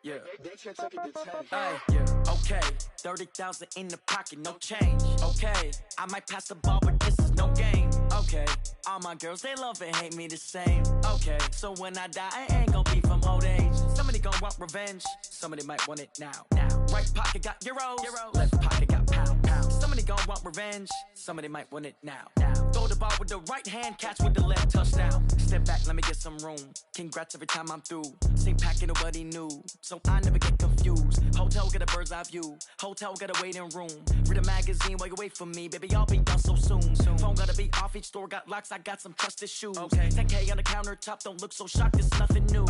[SPEAKER 8] Yeah. Hey, yeah. Okay, 30,000 in the pocket, no change. Okay, I might pass the ball, but this is no game. Okay, all my girls, they love and hate me the same. Okay, so when I die, I ain't gon' be from old age. Somebody gon' want revenge, somebody might want it now. Right pocket got euros, left pocket got pound. Somebody Somebody gon' want revenge, somebody might want it now. Throw the ball with the right hand, catch with the left, touchdown. Step back, let me get some room. Congrats every time I'm through. Same packet, nobody knew, so I never get confused. Hotel get a bird's eye view. Hotel got a waiting room. Read a magazine while you wait for me, baby. I'll be done so soon. Phone gotta be off, each store got locks. I got some trusted shoes. 10K on the countertop, don't look so shocked. It's nothing new.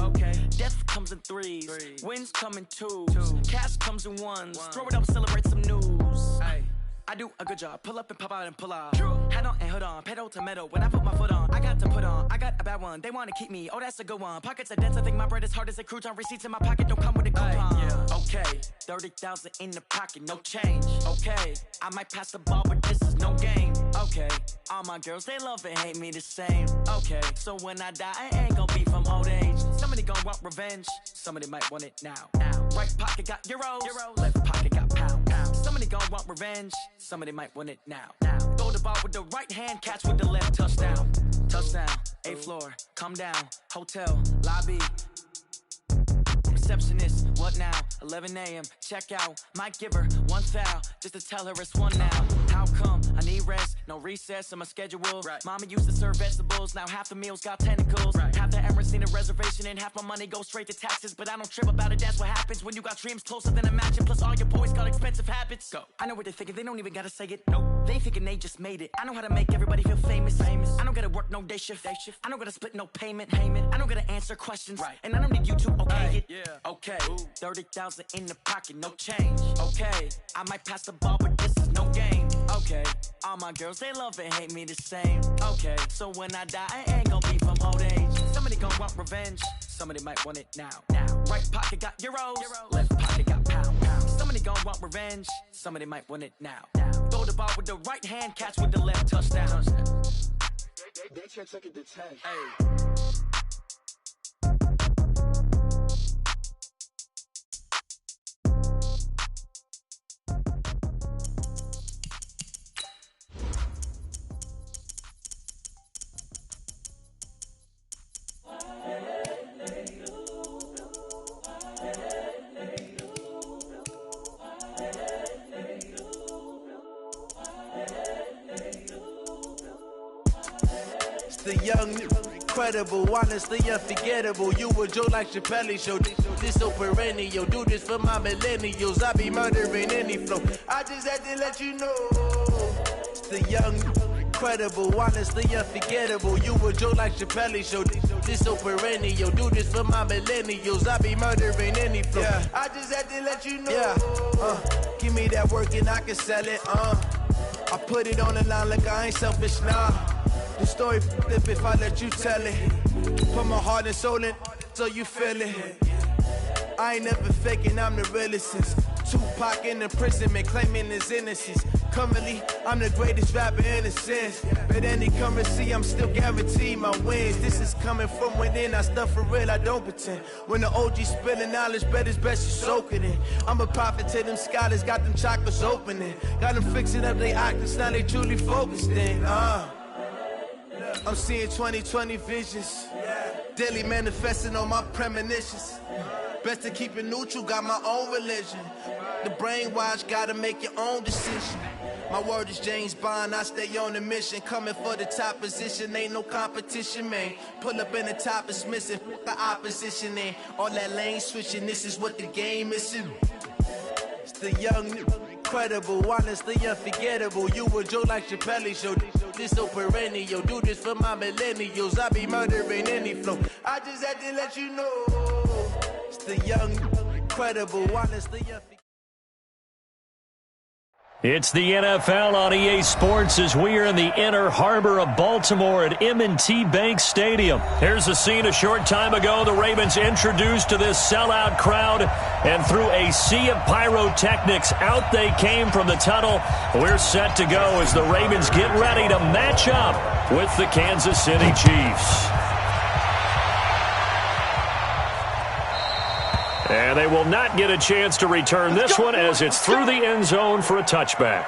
[SPEAKER 8] Death comes in threes, wins come in twos. Cash comes in ones. Throw it up, celebrate some news. I do a good job. Pull up and pop out and pull out. Head on and hood on, pedal to metal. When I put my foot on, I got to put on. I got a bad one. They want to keep me. Oh, that's a good one. Pockets are dense. I think my bread is hard as a crouton. Receipts in my pocket don't come with a coupon. Okay, 30,000 in the pocket, no change. Okay, I might pass the ball, but this is no game. Okay, all my girls they love and hate me the same. Okay, so when I die, I ain't gonna be from old age. Somebody gonna want revenge. Somebody might want it now. Right pocket got euros. Left pocket got pound. Somebody gonna want revenge. Somebody might want it now. Throw the ball with the right hand, catch with the left, touchdown. Touchdown, 8th floor, come down, hotel, lobby. Receptionist, what now? 11 a.m., check out. Might give her one foul, just to tell her it's one now. How come? I need rest, no recess in my schedule. Mama used to serve vegetables, now half the meals got tentacles. Half the Emirates need a reservation and half my money goes straight to taxes. But I don't trip about it, that's what happens when you got dreams closer than a match. And plus all your boys got expensive habits. Go. I know what they're thinking, they don't even gotta say it. Nope. They thinking they just made it. I know how to make everybody feel famous. I don't gotta work no day shift. I don't gotta split no payment. I don't gotta answer questions. And I don't need you to okay it. Okay, 30,000 in the pocket, no change. Okay, I might pass the ball, but this is no game. Okay, all my girls, they love and hate me the same. Okay, so when I die, I ain't gonna be from old age. Somebody gon' want revenge, somebody might want it now. Right pocket got euros, left pocket got pound. Somebody gon' want revenge, somebody might want it now. Throw the ball with the right hand, catch with the left, touchdown.
[SPEAKER 5] They can't take it to 10.
[SPEAKER 8] Hey.
[SPEAKER 9] The young, incredible, honestly unforgettable. You a Joe like Chappelle show. This so perennial. Do this for my millennials. I be murdering any flow. I just had to let you know. The young, incredible, honestly unforgettable. You a Joe like Chappelle show. This so perennial. Do this for my millennials. I be murdering any flow. I just had to let you know. Give me that work and I can sell it. I put it on the line like I ain't selfish, nah. The story flip if I let you tell it. Put my heart and soul in so you feel it. I ain't never faking, I'm the realest since Tupac in imprisonment, claiming his innocence. Currently, I'm the greatest rapper in a sense. But any currency, I'm still guaranteed my wins. This is coming from within, I stuff for real, I don't pretend. When the OG spilling knowledge, bet it's best you soak it in. I'm a prophet to them scholars, got them chakras opening. Got them fixing up they octaves, now they truly focused in. I'm seeing 2020 visions. Daily manifesting on my premonitions. Best to keep it neutral, got my own religion. The brainwash, gotta make your own decision. My word is James Bond, I stay on the mission. Coming for the top position, ain't no competition, man. Pull up in the top, it's missing, the opposition in. All that lane switching, this is what the game missing. It's the young, incredible, honestly unforgettable. You a Joe like Chappelle show. This so perennial. Do this for my millennials. I be murdering any flow. I just had to let you know. It's the young, incredible, honestly unforgettable.
[SPEAKER 1] It's the NFL on EA Sports as we are in the inner harbor of Baltimore at M&T Bank Stadium. Here's a scene a short time ago. The Ravens introduced to this sellout crowd, and through a sea of pyrotechnics, out they came from the tunnel. We're set to go as the Ravens get ready to match up with the Kansas City Chiefs. And they will not get a chance to return this one as it's through the end zone for a touchback.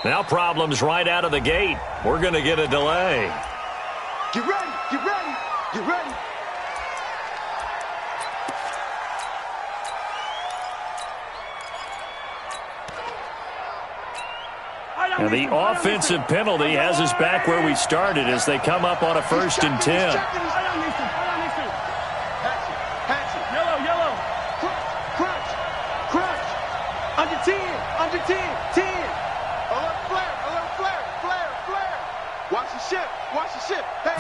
[SPEAKER 1] Now problems right out of the gate. We're going to get a delay.
[SPEAKER 5] Get ready, get ready, get ready.
[SPEAKER 1] And the offensive penalty has us back where we started as they come up on a 1st and 10.
[SPEAKER 5] Yellow, yellow. Crunch, crunch. Under 10, under 10, 10. Alert flare, flare. Watch the ship, watch the ship. Hey,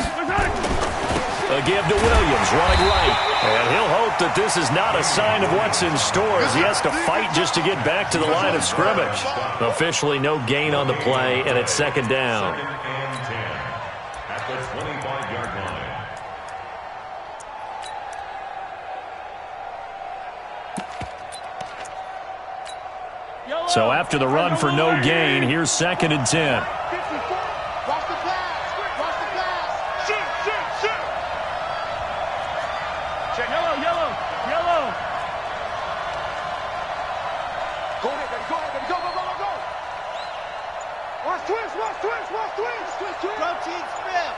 [SPEAKER 1] A give to Williams, running right. And he'll hope that this is not a sign of what's in store as he has to fight just to get back to the line of scrimmage. Officially no gain on the play, and it's 2nd down.
[SPEAKER 4] 2nd and 10 at the 25-yard line.
[SPEAKER 1] So after the run for no gain, here's 2nd and 10.
[SPEAKER 5] watch the pass, watch the pass. Shit. Check. Yellow. Go ahead, baby, go. Watch twist. Go team Smith.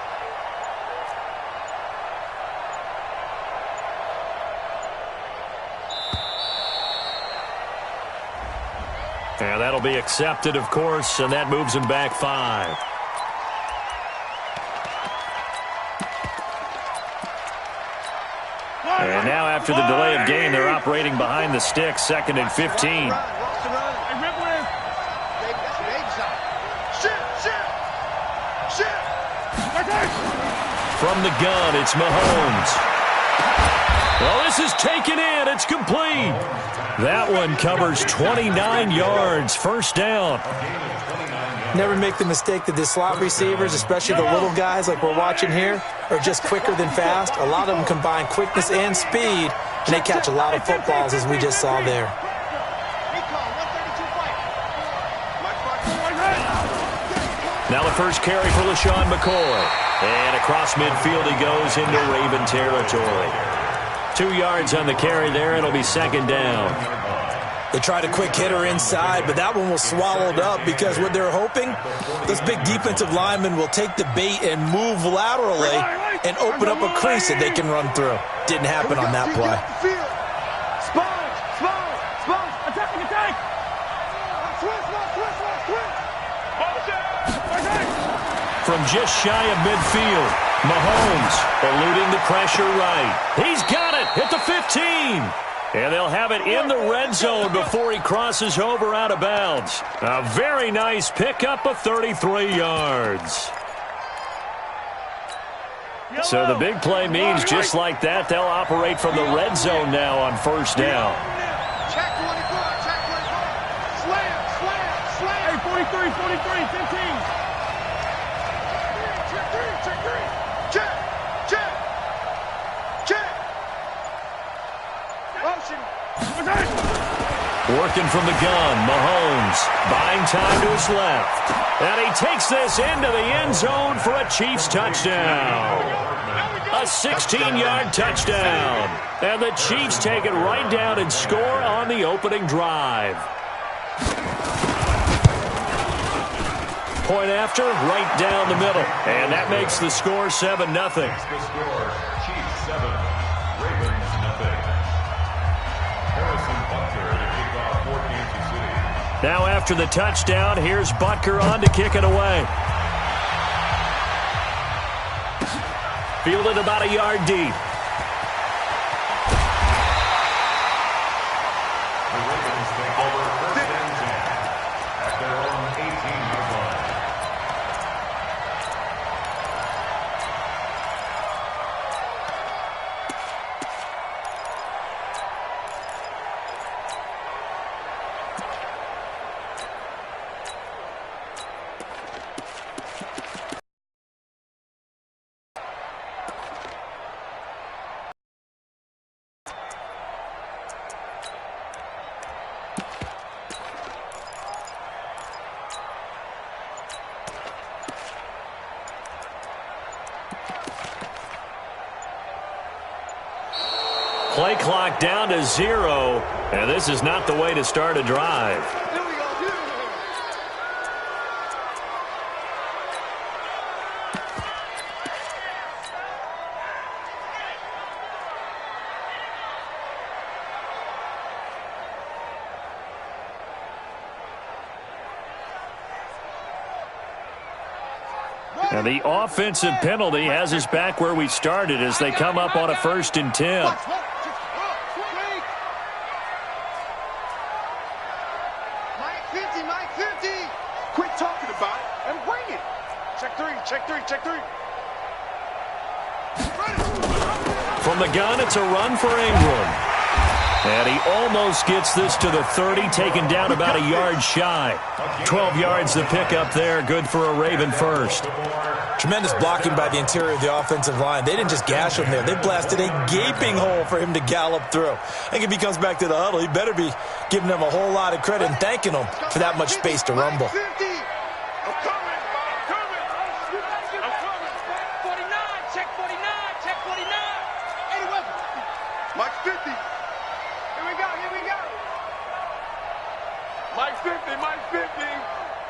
[SPEAKER 1] And that'll be accepted, of course, and that moves him back 5. And now after the delay of game, they're operating behind the sticks, 2nd and 15. From the gun, it's Mahomes. Well, this is taken in. It's complete. That one covers 29 yards. 1st down.
[SPEAKER 2] Never make the mistake that the slot receivers, especially the little guys like we're watching here, are just quicker than fast. A lot of them combine quickness and speed, and they catch a lot of footballs, as we just saw there.
[SPEAKER 1] Now the first carry for LaShawn McCoy. And across midfield he goes into Raven territory. 2 yards on the carry there. It'll be 2nd down.
[SPEAKER 2] They tried a quick hitter inside, but that one was swallowed up because what they're hoping, this big defensive lineman will take the bait and move laterally and open up a crease that they can run through. Didn't happen on that play.
[SPEAKER 5] Sponge. Attack.
[SPEAKER 1] From just shy of midfield, Mahomes eluding the pressure right. He's got it at the 15. And they'll have it in the red zone before he crosses over out of bounds. A very nice pickup of 33 yards. So the big play means just like that, they'll operate from the red zone now on 1st down.
[SPEAKER 5] Check 24. Slam. Hey, 43, 15.
[SPEAKER 1] Working from the gun, Mahomes buying time to his left. And he takes this into the end zone for a Chiefs touchdown. A 16-yard touchdown. And the Chiefs take it right down and score on the opening drive. Point after, right down the middle. And that makes the score 7-0.
[SPEAKER 4] The score, Chiefs 7, Ravens nothing. Harrison Butker to kick off for Kansas City.
[SPEAKER 1] Now after the touchdown, here's Butker on to kick it away. Fielded about a yard deep.
[SPEAKER 4] The Ravens take over 1st and 10 at their own 18-yard line.
[SPEAKER 1] Play clock down to 0, and this is not the way to start a drive. And the offensive penalty has us back where we started as they come up on a 1st and 10.
[SPEAKER 5] Mike 50, Mike 50. Quit talking about it and bring it. Check three, check three, check three.
[SPEAKER 1] From the gun, it's a run for Ingram. And he almost gets this to the 30, taken down about a yard shy. 12 yards to pick up there, good for a Raven first.
[SPEAKER 2] Tremendous blocking by the interior of the offensive line. They didn't just gash him there. They blasted a gaping hole for him to gallop through. I think if he comes back to the huddle, he better be giving them a whole lot of credit and thanking them for that much space to rumble.
[SPEAKER 5] Mike 50. Here we go, here we go. Mike 50, Mike 50.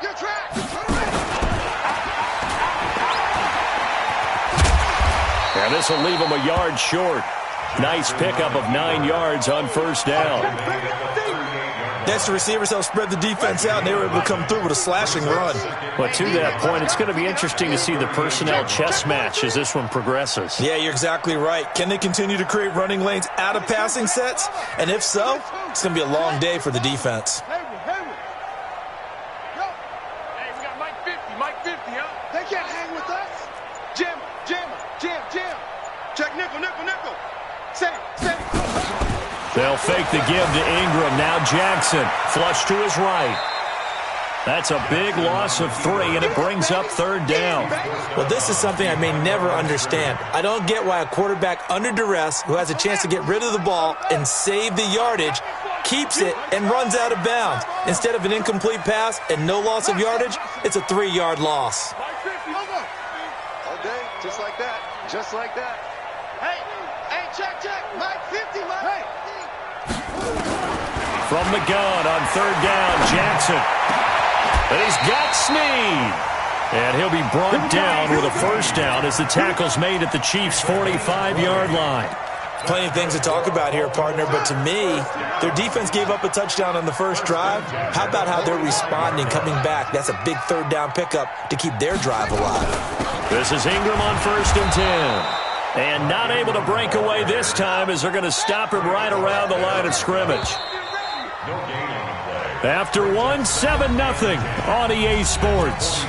[SPEAKER 5] Your track.
[SPEAKER 1] And this will leave him a yard short. Nice pickup of 9 yards on 1st down.
[SPEAKER 2] That's the receivers helped spread the defense out, and they were able to come through with a slashing run.
[SPEAKER 1] But to that point, it's going to be interesting to see the personnel chess match as this one progresses.
[SPEAKER 2] Yeah, you're exactly right. Can they continue to create running lanes out of passing sets? And if so, it's going to be a long day for the defense.
[SPEAKER 5] Hey, we got Mike 50, Mike 50, huh? They can't hang with us. Jam. Check nickel. Same.
[SPEAKER 1] They'll fake the give to Ingram. Now Jackson, flush to his right. That's a big loss of 3, and it brings up 3rd down.
[SPEAKER 2] Well, this is something I may never understand. I don't get why a quarterback under duress who has a chance to get rid of the ball and save the yardage keeps it and runs out of bounds. Instead of an incomplete pass and no loss of yardage, it's a 3-yard loss.
[SPEAKER 5] All day, just like that. Hey, check. Mike 50, Mike. Hey.
[SPEAKER 1] From the gun on 3rd down, Jackson. But he's got Snead. And he'll be brought down with a 1st down as the tackle's made at the Chiefs' 45-yard line.
[SPEAKER 2] Plenty of things to talk about here, partner, but to me, their defense gave up a touchdown on the first drive. How about how they're responding, coming back? That's a big 3rd down pickup to keep their drive alive.
[SPEAKER 1] This is Ingram on 1st and 10. And not able to break away this time as they're going to stop him right around the line of scrimmage. After 1, 7-0 on EA Sports.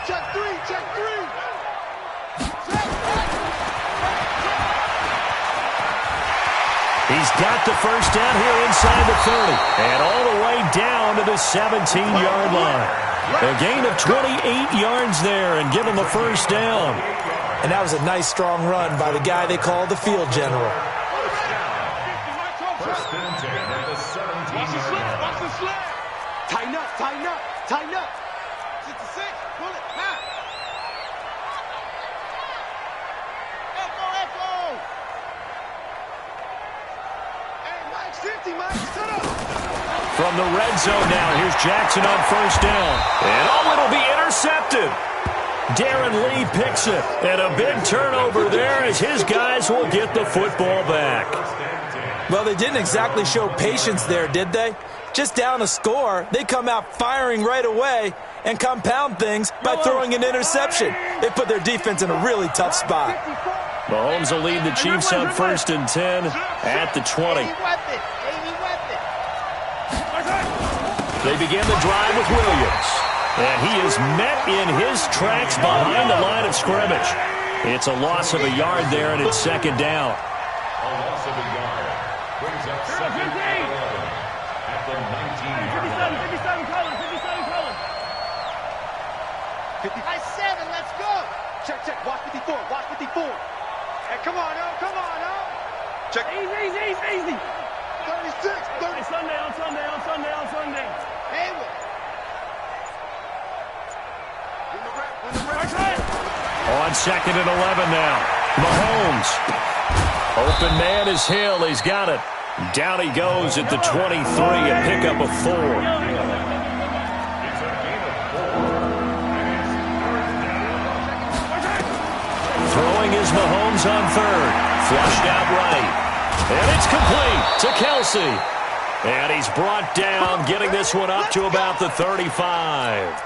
[SPEAKER 5] Check three.
[SPEAKER 1] He's got the 1st down here inside the 30. And all the way down to the 17-yard line. A gain of 28 yards there and give him a 1st down.
[SPEAKER 2] And that was a nice, strong run by the guy they call the field general.
[SPEAKER 4] 1st and 10 at the 17-yard line.
[SPEAKER 5] Watch the slip. Tighten up. 66, pull it, now. Echo. Hey, Mike 50, Mike, set up.
[SPEAKER 1] From the red zone now, here's Jackson on 1st down. And it'll be intercepted. Darren Lee picks it. And a big turnover there as his guys will get the football back.
[SPEAKER 2] Well, they didn't exactly show patience there, did they? Just down a score, they come out firing right away and compound things by throwing an interception. They put their defense in a really tough spot.
[SPEAKER 1] Mahomes will lead the Chiefs on 1st and 10 at the 20. They begin the drive with Williams. And he is met in his tracks behind the line of scrimmage. It's a loss of a yard there, and it's 2nd down.
[SPEAKER 4] A loss of a yard brings up 2nd and 11 at the 19-yard line.
[SPEAKER 5] 57 Collins. 57, let's go. Check. Watch 54. Hey, come on, oh. Check. Easy. 36. On Sunday. Hey,
[SPEAKER 1] On 2nd and 11 now. Mahomes. Open man is Hill. He's got it. Down he goes at the 23, a pickup of 4. Throwing is Mahomes on 3rd. Flushed out right. And it's complete to Kelsey. And he's brought down, getting this one up to about the 35.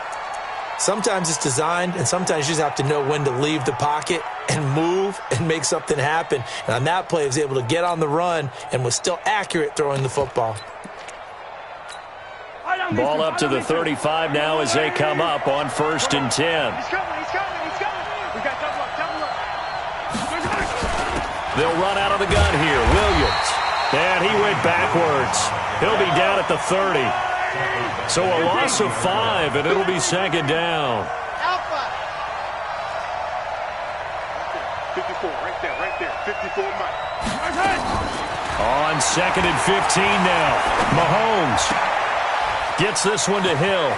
[SPEAKER 2] Sometimes it's designed, and sometimes you just have to know when to leave the pocket and move and make something happen. And on that play, he was able to get on the run and was still accurate throwing the football.
[SPEAKER 1] Ball up to the 35 now as they come up on 1st and 10.
[SPEAKER 5] He's coming. We got double up.
[SPEAKER 1] They'll run out of the gun here. Williams. And he went backwards. He'll be down at the 30. So a loss of 5, and it'll be 2nd down.
[SPEAKER 5] Alpha. 54, right there. 54 Mike.
[SPEAKER 1] On 2nd and 15 now. Mahomes gets this one to Hill.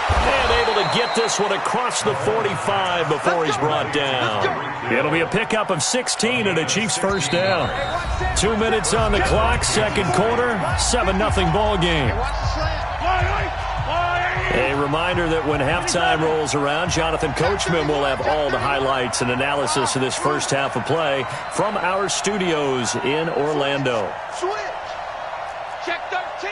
[SPEAKER 1] And able to get this one across the 45 before he's brought down. It'll be a pickup of 16 and a Chiefs first down. 2 minutes on the clock, 2nd quarter, 7-0 ball game. A reminder that when halftime rolls around, Jonathan Coachman will have all the highlights and analysis of this first half of play from our studios in Orlando.
[SPEAKER 5] Switch. Check 13.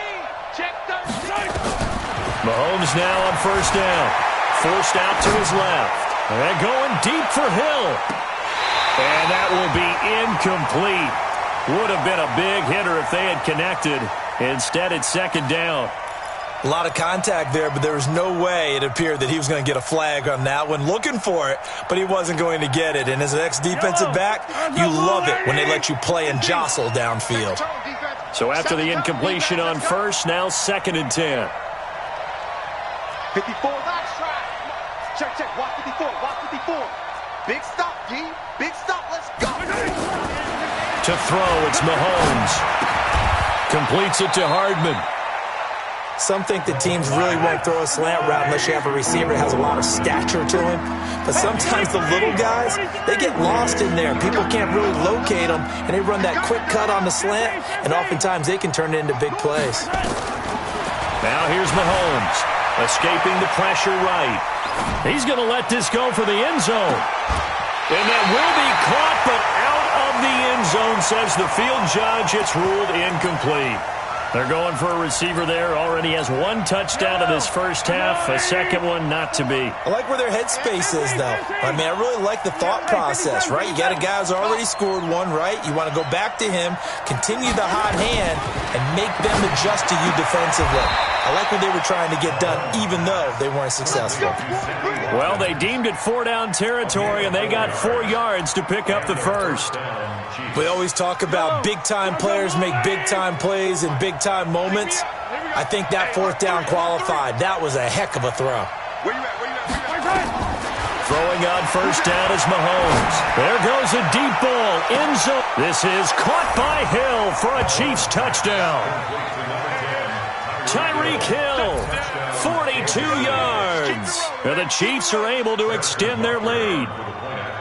[SPEAKER 1] Mahomes now on 1st down. Forced out to his left. And going deep for Hill. And that will be incomplete. Would have been a big hitter if they had connected. Instead, it's 2nd down.
[SPEAKER 2] A lot of contact there, but there was no way it appeared that he was going to get a flag on that one. Looking for it, but he wasn't going to get it. And as an ex-defensive back, you love it when they let you play and jostle downfield.
[SPEAKER 1] So after the incompletion on 1st, now 2nd and 10.
[SPEAKER 5] 54. Check. Walk 54. Big stop, G. Big stop. Let's go.
[SPEAKER 1] To throw, it's Mahomes. Completes it to Hardman.
[SPEAKER 2] Some think that teams really won't throw a slant route unless you have a receiver that has a lot of stature to him. But sometimes the little guys, they get lost in there. People can't really locate them, and they run that quick cut on the slant, and oftentimes they can turn it into big plays.
[SPEAKER 1] Now here's Mahomes, escaping the pressure right. He's going to let this go for the end zone. And that will be caught, but out of the end zone, says the field judge. It's ruled incomplete. They're going for a receiver there. Already has 1 touchdown in this first half. A second one not to be.
[SPEAKER 2] I like where their headspace is, though. I mean, I really like the thought process, right? You got a guy who's already scored one, right? You want to go back to him, continue the hot hand, and make them adjust to you defensively. I like what they were trying to get done, even though they weren't successful.
[SPEAKER 1] Well, they deemed it 4-down territory, and they got 4 yards to pick up the first.
[SPEAKER 2] We always talk about big-time players make big-time plays in big-time moments. I think that 4th down qualified. That was a heck of a throw.
[SPEAKER 1] Throwing on 1st down is Mahomes. There goes a deep ball. End zone. This is caught by Hill for a Chiefs touchdown. Tyreek Hill, 42 yards. And the Chiefs are able to extend their lead.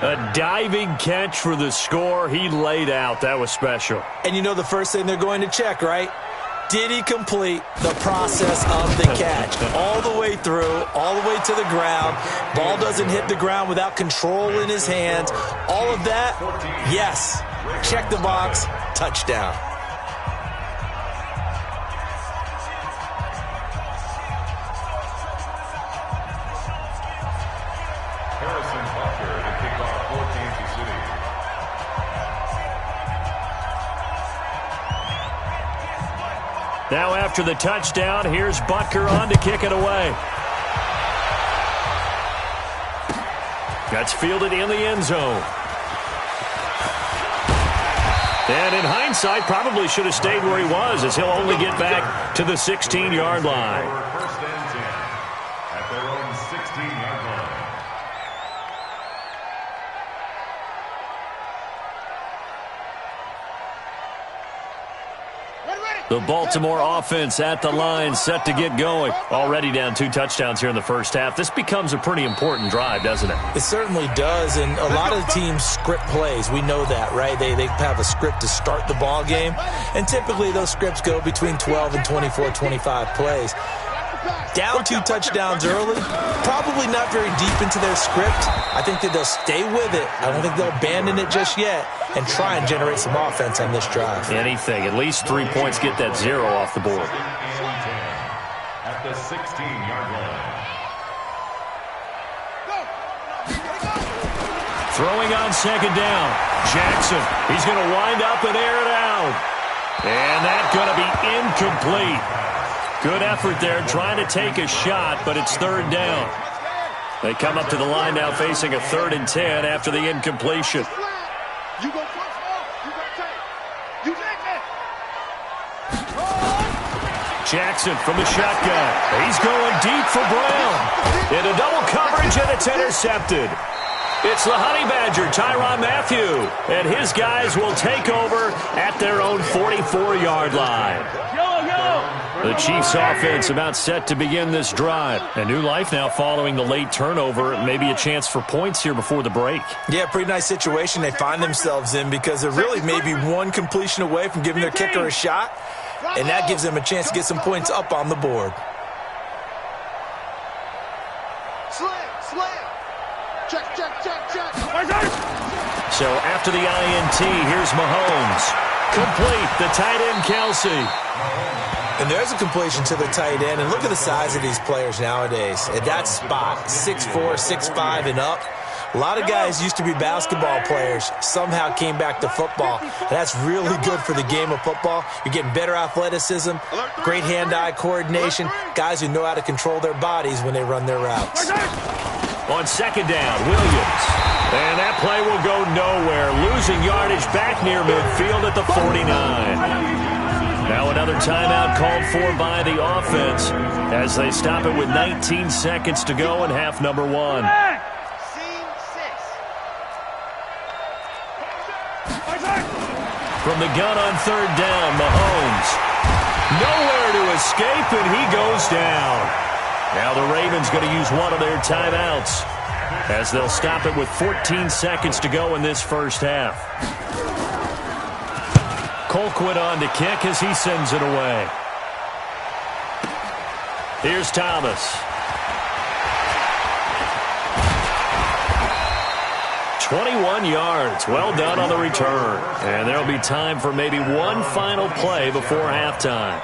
[SPEAKER 1] A diving catch for the score. He laid out. That was special.
[SPEAKER 2] And you know the first thing they're going to check, right? Did he complete the process of the catch? All the way through, all the way to the ground. Ball doesn't hit the ground without control in his hands. All of that, yes. Check the box, touchdown.
[SPEAKER 4] Harrison Butker to kick off for Kansas City.
[SPEAKER 1] Now after the touchdown, here's Butker on to kick it away. That's fielded in the end zone. And in hindsight, probably should have stayed where he was, as he'll only get back to the 16-yard line.
[SPEAKER 4] First and 10 at their own 16-yard line.
[SPEAKER 1] The Baltimore offense at the line, set to get going. Already down 2 touchdowns here in the first half. This becomes a pretty important drive, doesn't it?
[SPEAKER 2] It certainly does, and a lot of the teams script plays. We know that, right? They have a script to start the ball game, and typically those scripts go between 12 and 24, 25 plays. Down 2 touchdowns early, probably not very deep into their script. I think that they'll stay with it. I don't think they'll abandon it just yet and try and generate some offense on this drive.
[SPEAKER 1] Anything. At least 3 points, get that 0 off the board.
[SPEAKER 4] At the 16-yard line.
[SPEAKER 1] Throwing on second down. Jackson. He's going to wind up and air it out. And that's going to be incomplete. Good effort there trying to take a shot, but it's third down. They come up to the line now facing a 3rd and 10 after the incompletion.
[SPEAKER 5] You go first ball. You go take. You take it.
[SPEAKER 1] Jackson from the shotgun. He's going deep for Brown. Into double coverage, and it's intercepted. It's the Honey Badger, Tyrann Mathieu, and his guys will take over at their own 44-yard line. The Chiefs' offense about set to begin this drive. A new life now following the late turnover. Maybe a chance for points here before the break.
[SPEAKER 2] Yeah, pretty nice situation they find themselves in because they're really maybe one completion away from giving their kicker a shot, and that gives them a chance to get some points up on the board.
[SPEAKER 1] So after the INT, here's Mahomes. Complete, the tight end Kelsey.
[SPEAKER 2] And there's a completion to the tight end. And look at the size of these players nowadays. At that spot, 6'4", 6'5", and up. A lot of guys used to be basketball players, somehow came back to football. And that's really good for the game of football. You're getting better athleticism, great hand-eye coordination, guys who know how to control their bodies when they run their routes.
[SPEAKER 1] On second down, Williams. And that play will go nowhere. Losing yardage back near midfield at the 49. Now another timeout called for by the offense as they stop it with 19 seconds to go in half number 1. From the gun on third down, Mahomes. Nowhere to escape, and he goes down. Now the Ravens going to use one of their timeouts as they'll stop it with 14 seconds to go in this first half. Colquitt on to kick as he sends it away. Here's Thomas. "21 yards. Well done on the return. And there'll be time for maybe one final play before halftime.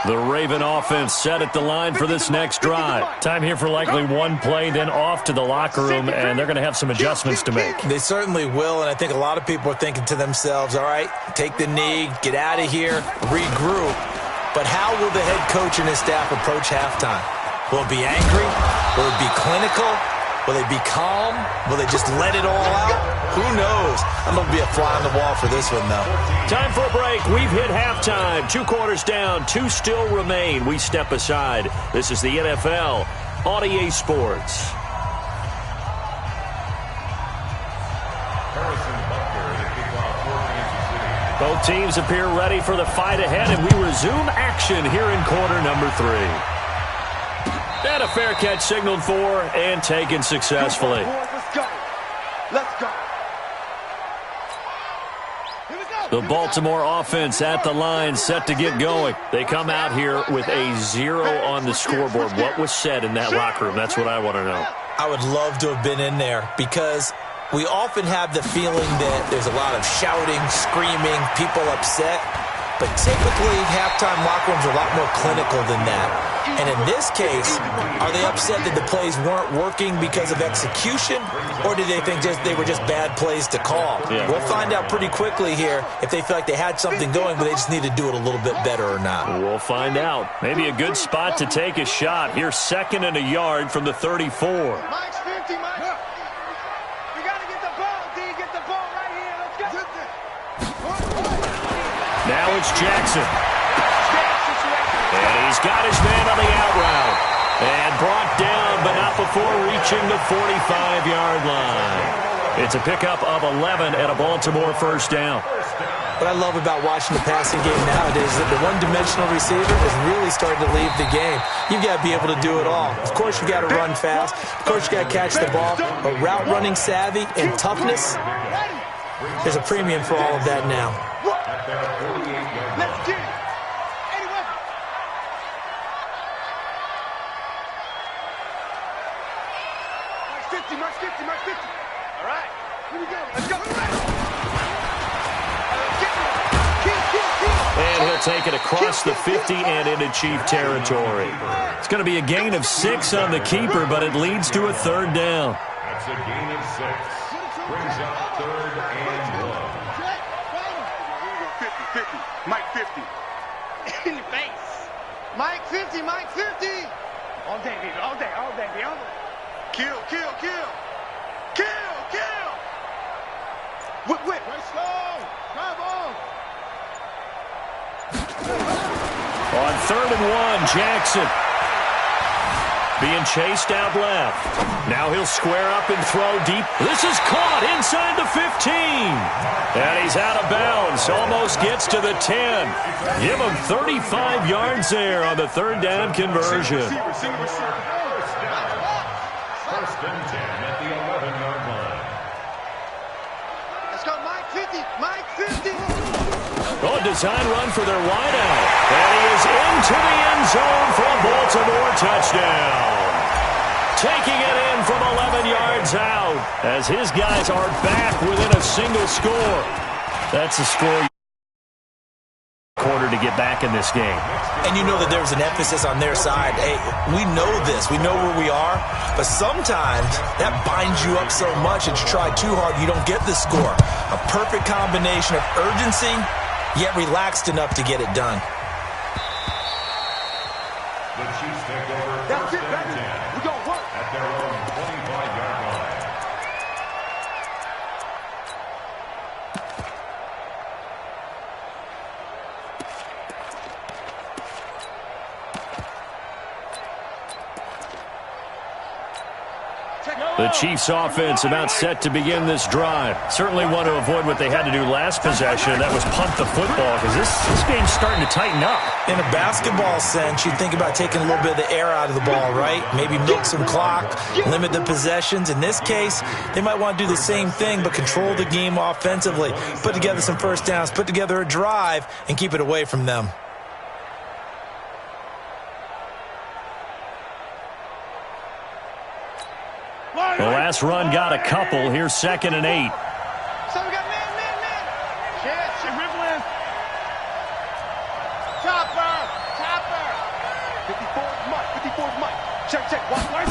[SPEAKER 1] The Raven offense set at the line for this next drive. Time here for likely one play, then off to the locker room, and they're going to have some adjustments to make.
[SPEAKER 2] They certainly will, and I think a lot of people are thinking to themselves, all right, take the knee, get out of here, regroup. But how will the head coach and his staff approach halftime? Will it be angry? Will it be clinical? Will they be calm? Will they just let it all out? Who knows? I'm going to be a fly on the wall for this one, though.
[SPEAKER 1] Time for a break. We've hit halftime. 2 quarters down. 2 still remain. We step aside. This is the NFL on EA Sports. Both teams appear ready for the fight ahead, and we resume action here in quarter number 3. And a fair catch signaled for and taken successfully.
[SPEAKER 5] Let's go. Let's go.
[SPEAKER 1] The Baltimore offense at the line set to get going. They come out here with a 0 on the scoreboard. What was said in that locker room? That's what I want to know.
[SPEAKER 2] I would love to have been in there because we often have the feeling that there's a lot of shouting, screaming, people upset. But typically, halftime locker rooms are a lot more clinical than that. And in this case, are they upset that the plays weren't working because of execution? Or do they think they were just bad plays to call? Yeah. We'll find out pretty quickly here if they feel like they had something going, but they just need to do it a little bit better or not.
[SPEAKER 1] We'll find out. Maybe a good spot to take a shot. Here's 2nd and a yard from the 34.
[SPEAKER 5] Mike's 50, Mike. We got to get the ball, D. Get the ball right here. Let's go.
[SPEAKER 1] Now it's Jackson. And he's got his man on the out route. And brought down, but not before reaching the 45-yard line. It's a pickup of 11 and a Baltimore first down.
[SPEAKER 2] What I love about watching the passing game nowadays is that the one-dimensional receiver is really starting to leave the game. You've got to be able to do it all. Of course, you got to run fast. Of course, you got to catch the ball. But route running savvy and toughness, there's a premium for all of that now.
[SPEAKER 5] Let's get it.
[SPEAKER 1] they'll take it across the 50 and into Chief territory. It's going to be a gain of 6 on the keeper, but it leads to a third down.
[SPEAKER 4] That's a gain of 6. Brings up 3rd and
[SPEAKER 5] 50, 50. Mike 50. In the face. Mike 50, Mike 50. All day, baby, all day, all day, baby, all day. Kill, kill, kill. Kill, kill. Whip, whip. Let's go. Drive on.
[SPEAKER 1] On 3rd and 1, Jackson being chased out left. Now he'll square up and throw deep. This is caught inside the 15. And he's out of bounds. Almost gets to the 10. Give him 35 yards there on the 3rd down conversion.
[SPEAKER 4] First and 10 at the 11-yard line.
[SPEAKER 5] Let's go, Mike 50. Mike 50.
[SPEAKER 1] Oh, design run for their wideout. And he is into the end zone for a Baltimore touchdown. Taking it in from 11 yards out as his guys are back within a single score. That's a score quarter to get back in this game.
[SPEAKER 2] And you know that there's an emphasis on their side. Hey, we know this. We know where we are. But sometimes that binds you up so much that you try too hard, you don't get the score. A perfect combination of urgency, yet relaxed enough to get it done.
[SPEAKER 4] The Chiefs take over
[SPEAKER 5] That's it,
[SPEAKER 4] 1st and
[SPEAKER 5] baby.
[SPEAKER 4] 10
[SPEAKER 5] We gonna work.
[SPEAKER 4] at their own 25-yard line.
[SPEAKER 1] The Chiefs offense about set to begin this drive. Certainly want to avoid what they had to do last possession. That was punt the football because this game's starting to tighten up.
[SPEAKER 2] In a basketball sense, you think about taking a little bit of the air out of the ball, right? Maybe milk some clock, limit the possessions. In this case, they might want to do the same thing but control the game offensively. Put together some first downs, put together a drive, and keep it away from them.
[SPEAKER 1] The last run got a couple. Here's 2nd and 8.
[SPEAKER 5] So we got man. Shit, Rippling. Chopper. 54's Mike. Check. Watch right.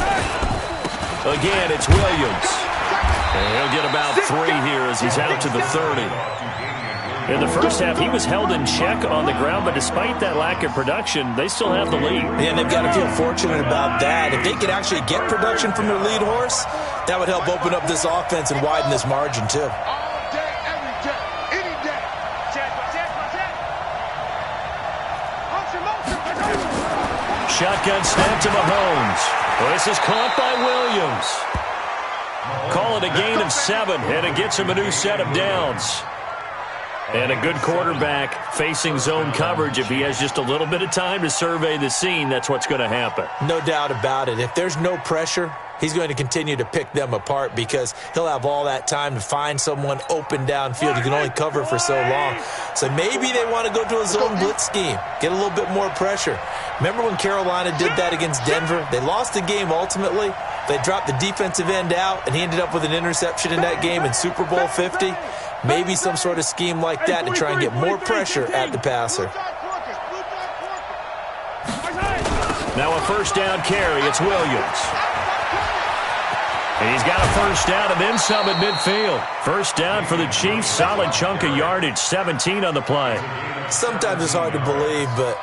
[SPEAKER 1] Again, it's Williams. And he'll get about 3 here as he's out to the 30. In the first half, he was held in check on the ground, but despite that lack of production, they still have the lead.
[SPEAKER 2] Yeah, and they've got to feel fortunate about that. If they could actually get production from their lead horse, that would help open up this offense and widen this margin, too.
[SPEAKER 5] All day, every day, any day. Check.
[SPEAKER 1] Shotgun snap to Mahomes. This is caught by Williams. Call it a gain of 7, and it gets him a new set of downs. And a good quarterback facing zone coverage. If he has just a little bit of time to survey the scene, that's what's going to happen.
[SPEAKER 2] No doubt about it. If there's no pressure, he's going to continue to pick them apart because he'll have all that time to find someone open downfield. He can only cover for so long. So maybe they want to go to a zone blitz scheme, get a little bit more pressure. Remember when Carolina did that against Denver? They lost the game ultimately. They dropped the defensive end out, and he ended up with an interception in that game in Super Bowl 50. Maybe some sort of scheme like that to try and get more pressure at the passer.
[SPEAKER 1] Now a first down carry. It's Williams. And he's got a first down and then some at midfield. First down for the Chiefs. Solid chunk of yardage. 17 on the play.
[SPEAKER 2] Sometimes it's hard to believe, but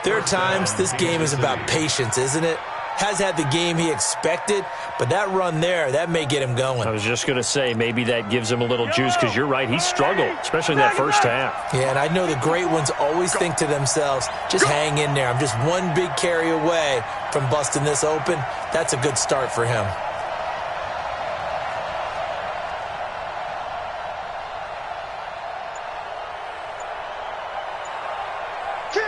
[SPEAKER 2] there are times this game is about patience, isn't it? Has had the game he expected, but that run there, that may get him going.
[SPEAKER 1] I was just going to say, maybe that gives him a little juice because you're right. He struggled, especially in that first half.
[SPEAKER 2] Yeah, and I know the great ones always think to themselves, just hang in there. I'm just one big carry away from busting this open. That's a good start for him.
[SPEAKER 5] Kill.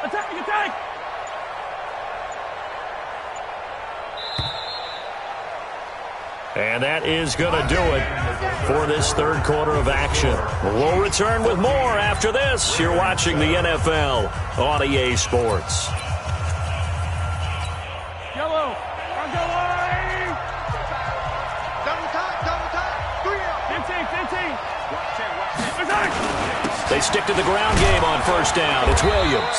[SPEAKER 5] Attack.
[SPEAKER 1] And that is going to do it for this third quarter of action. We'll return with more after this. You're watching the NFL on EA Sports.
[SPEAKER 5] Yellow. Double time. 3 15. Watch 10.
[SPEAKER 1] They stick to the ground game on first down. It's Williams.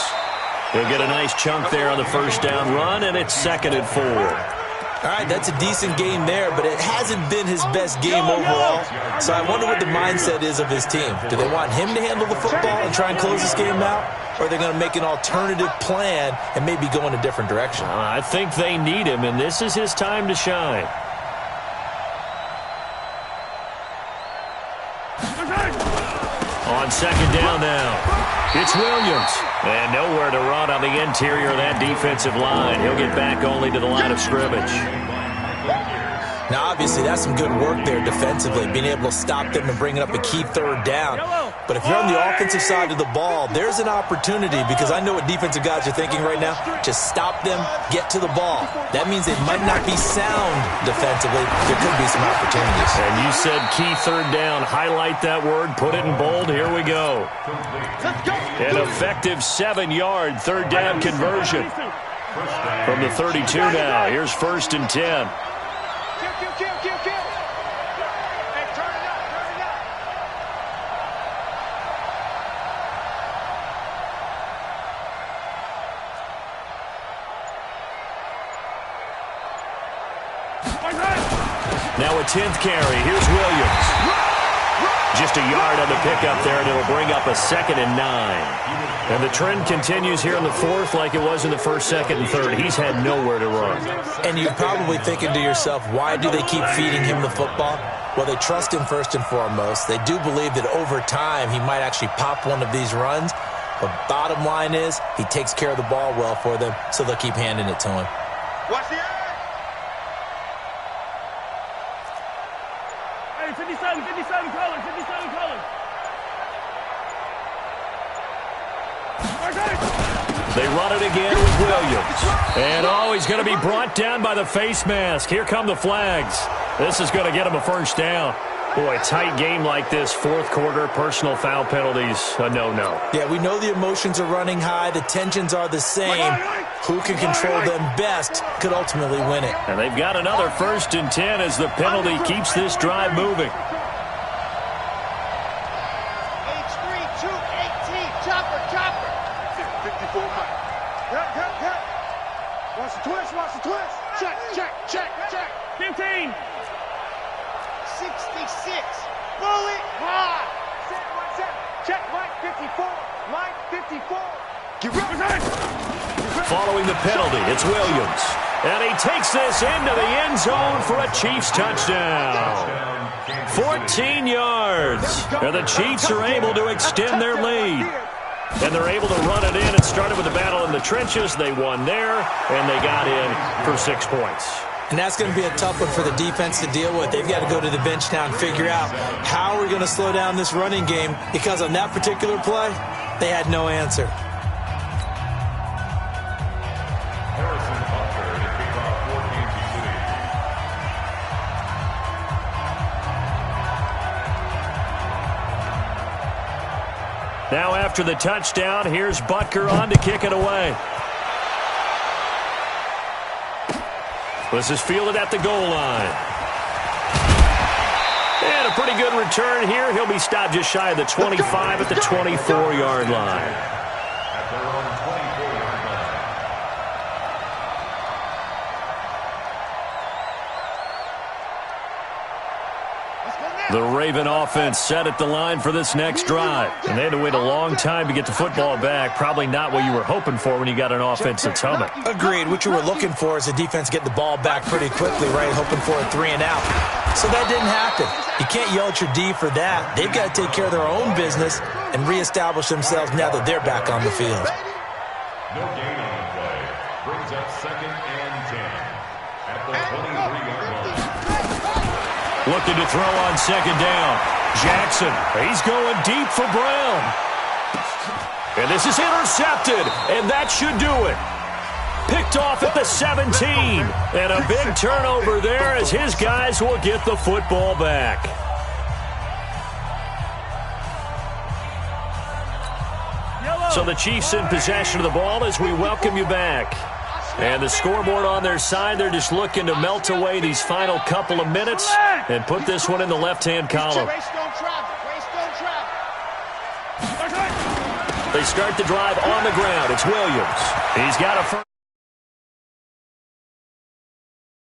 [SPEAKER 1] He'll get a nice chunk there on the first down run, and it's 2nd and 4.
[SPEAKER 2] All right, that's a decent game there, but it hasn't been his best game overall. So I wonder what the mindset is of his team. Do they want him to handle the football and try and close this game out? Or are they going to make an alternative plan and maybe go in a different direction?
[SPEAKER 1] I think they need him, and this is his time to shine. On second down now, it's Williams. And nowhere to run on the interior of that defensive line. He'll get back only to the line of scrimmage.
[SPEAKER 2] Now, obviously, that's some good work there defensively, being able to stop them and bringing up a key third down. But if you're on the offensive side of the ball, there's an opportunity, because I know what defensive guys are thinking right now. Just stop them, get to the ball. That means they might not be sound defensively. There could be some opportunities.
[SPEAKER 1] And you said key third down. Highlight that word. Put it in bold. Here we go. An effective 7-yard third down conversion. From the 32 now. Here's 1st and 10. Now a 10th carry. Here's Williams. Just a yard on the pickup there, and it'll bring up a 2nd and 9. And the trend continues here in the 4th like it was in the 1st, 2nd, and 3rd. He's had nowhere to run.
[SPEAKER 2] And you're probably thinking to yourself, why do they keep feeding him the football? Well, they trust him first and foremost. They do believe that over time he might actually pop one of these runs. But bottom line is he takes care of the ball well for them, so they'll keep handing it to him.
[SPEAKER 3] Watch the eye.
[SPEAKER 5] 57 colors, 57 colors.
[SPEAKER 1] They run it again with Williams. And, he's going to be brought down by the face mask. Here come the flags. This is going to get him a first down. Boy, tight game like this, 4th quarter, personal foul penalties, a no-no.
[SPEAKER 2] Yeah, we know the emotions are running high. The tensions are the same. Who can control them best could ultimately win it.
[SPEAKER 1] And they've got another 1st and 10 as the penalty keeps this drive moving.
[SPEAKER 3] Watch the twist. Check.
[SPEAKER 5] 15.
[SPEAKER 3] 66. Bullet high. Check, Mike 54. Mike 54. Get ready.
[SPEAKER 1] Following the penalty, it's Williams. And he takes this into the end zone for a Chiefs touchdown. 14 yards. And the Chiefs are able to extend their lead. And they're able to run it in. It started with a battle in the trenches. They won there, and they got in for 6 points.
[SPEAKER 2] And that's going to be a tough one for the defense to deal with. They've got to go to the bench now and figure out how we're going to slow down this running game, because on that particular play, they had no answer.
[SPEAKER 4] Harrison Butker to kick off for Kansas City.
[SPEAKER 1] Now after the touchdown, here's Butker on to kick it away. This is fielded at the goal line. And a pretty good return here. He'll be stopped just shy of the 25 at the 24-yard line.
[SPEAKER 4] At their own 24-yard line.
[SPEAKER 1] The Raven offense set at the line for this next drive. And they had to wait a long time to get the football back. Probably not what you were hoping for when you got an offense that's humming.
[SPEAKER 2] Agreed. What you were looking for is the defense get the ball back pretty quickly, right? Hoping for a 3 and out. So that didn't happen. You can't yell at your D for that. They've got to take care of their own business and reestablish themselves now that they're back on the field.
[SPEAKER 4] No gain on the play. Brings up 2nd and 10. At the 23-yard line.
[SPEAKER 1] Looking to throw on 2nd down. Jackson, he's going deep for Brown. And this is intercepted, and that should do it. Picked off at the 17. And a big turnover there as his guys will get the football back. So the Chiefs in possession of the ball as we welcome you back. And the scoreboard on their side, they're just looking to melt away these final couple of minutes and put this one in the left-hand column.
[SPEAKER 3] Race don't travel.
[SPEAKER 1] They start the drive on the ground. It's Williams. He's got a first.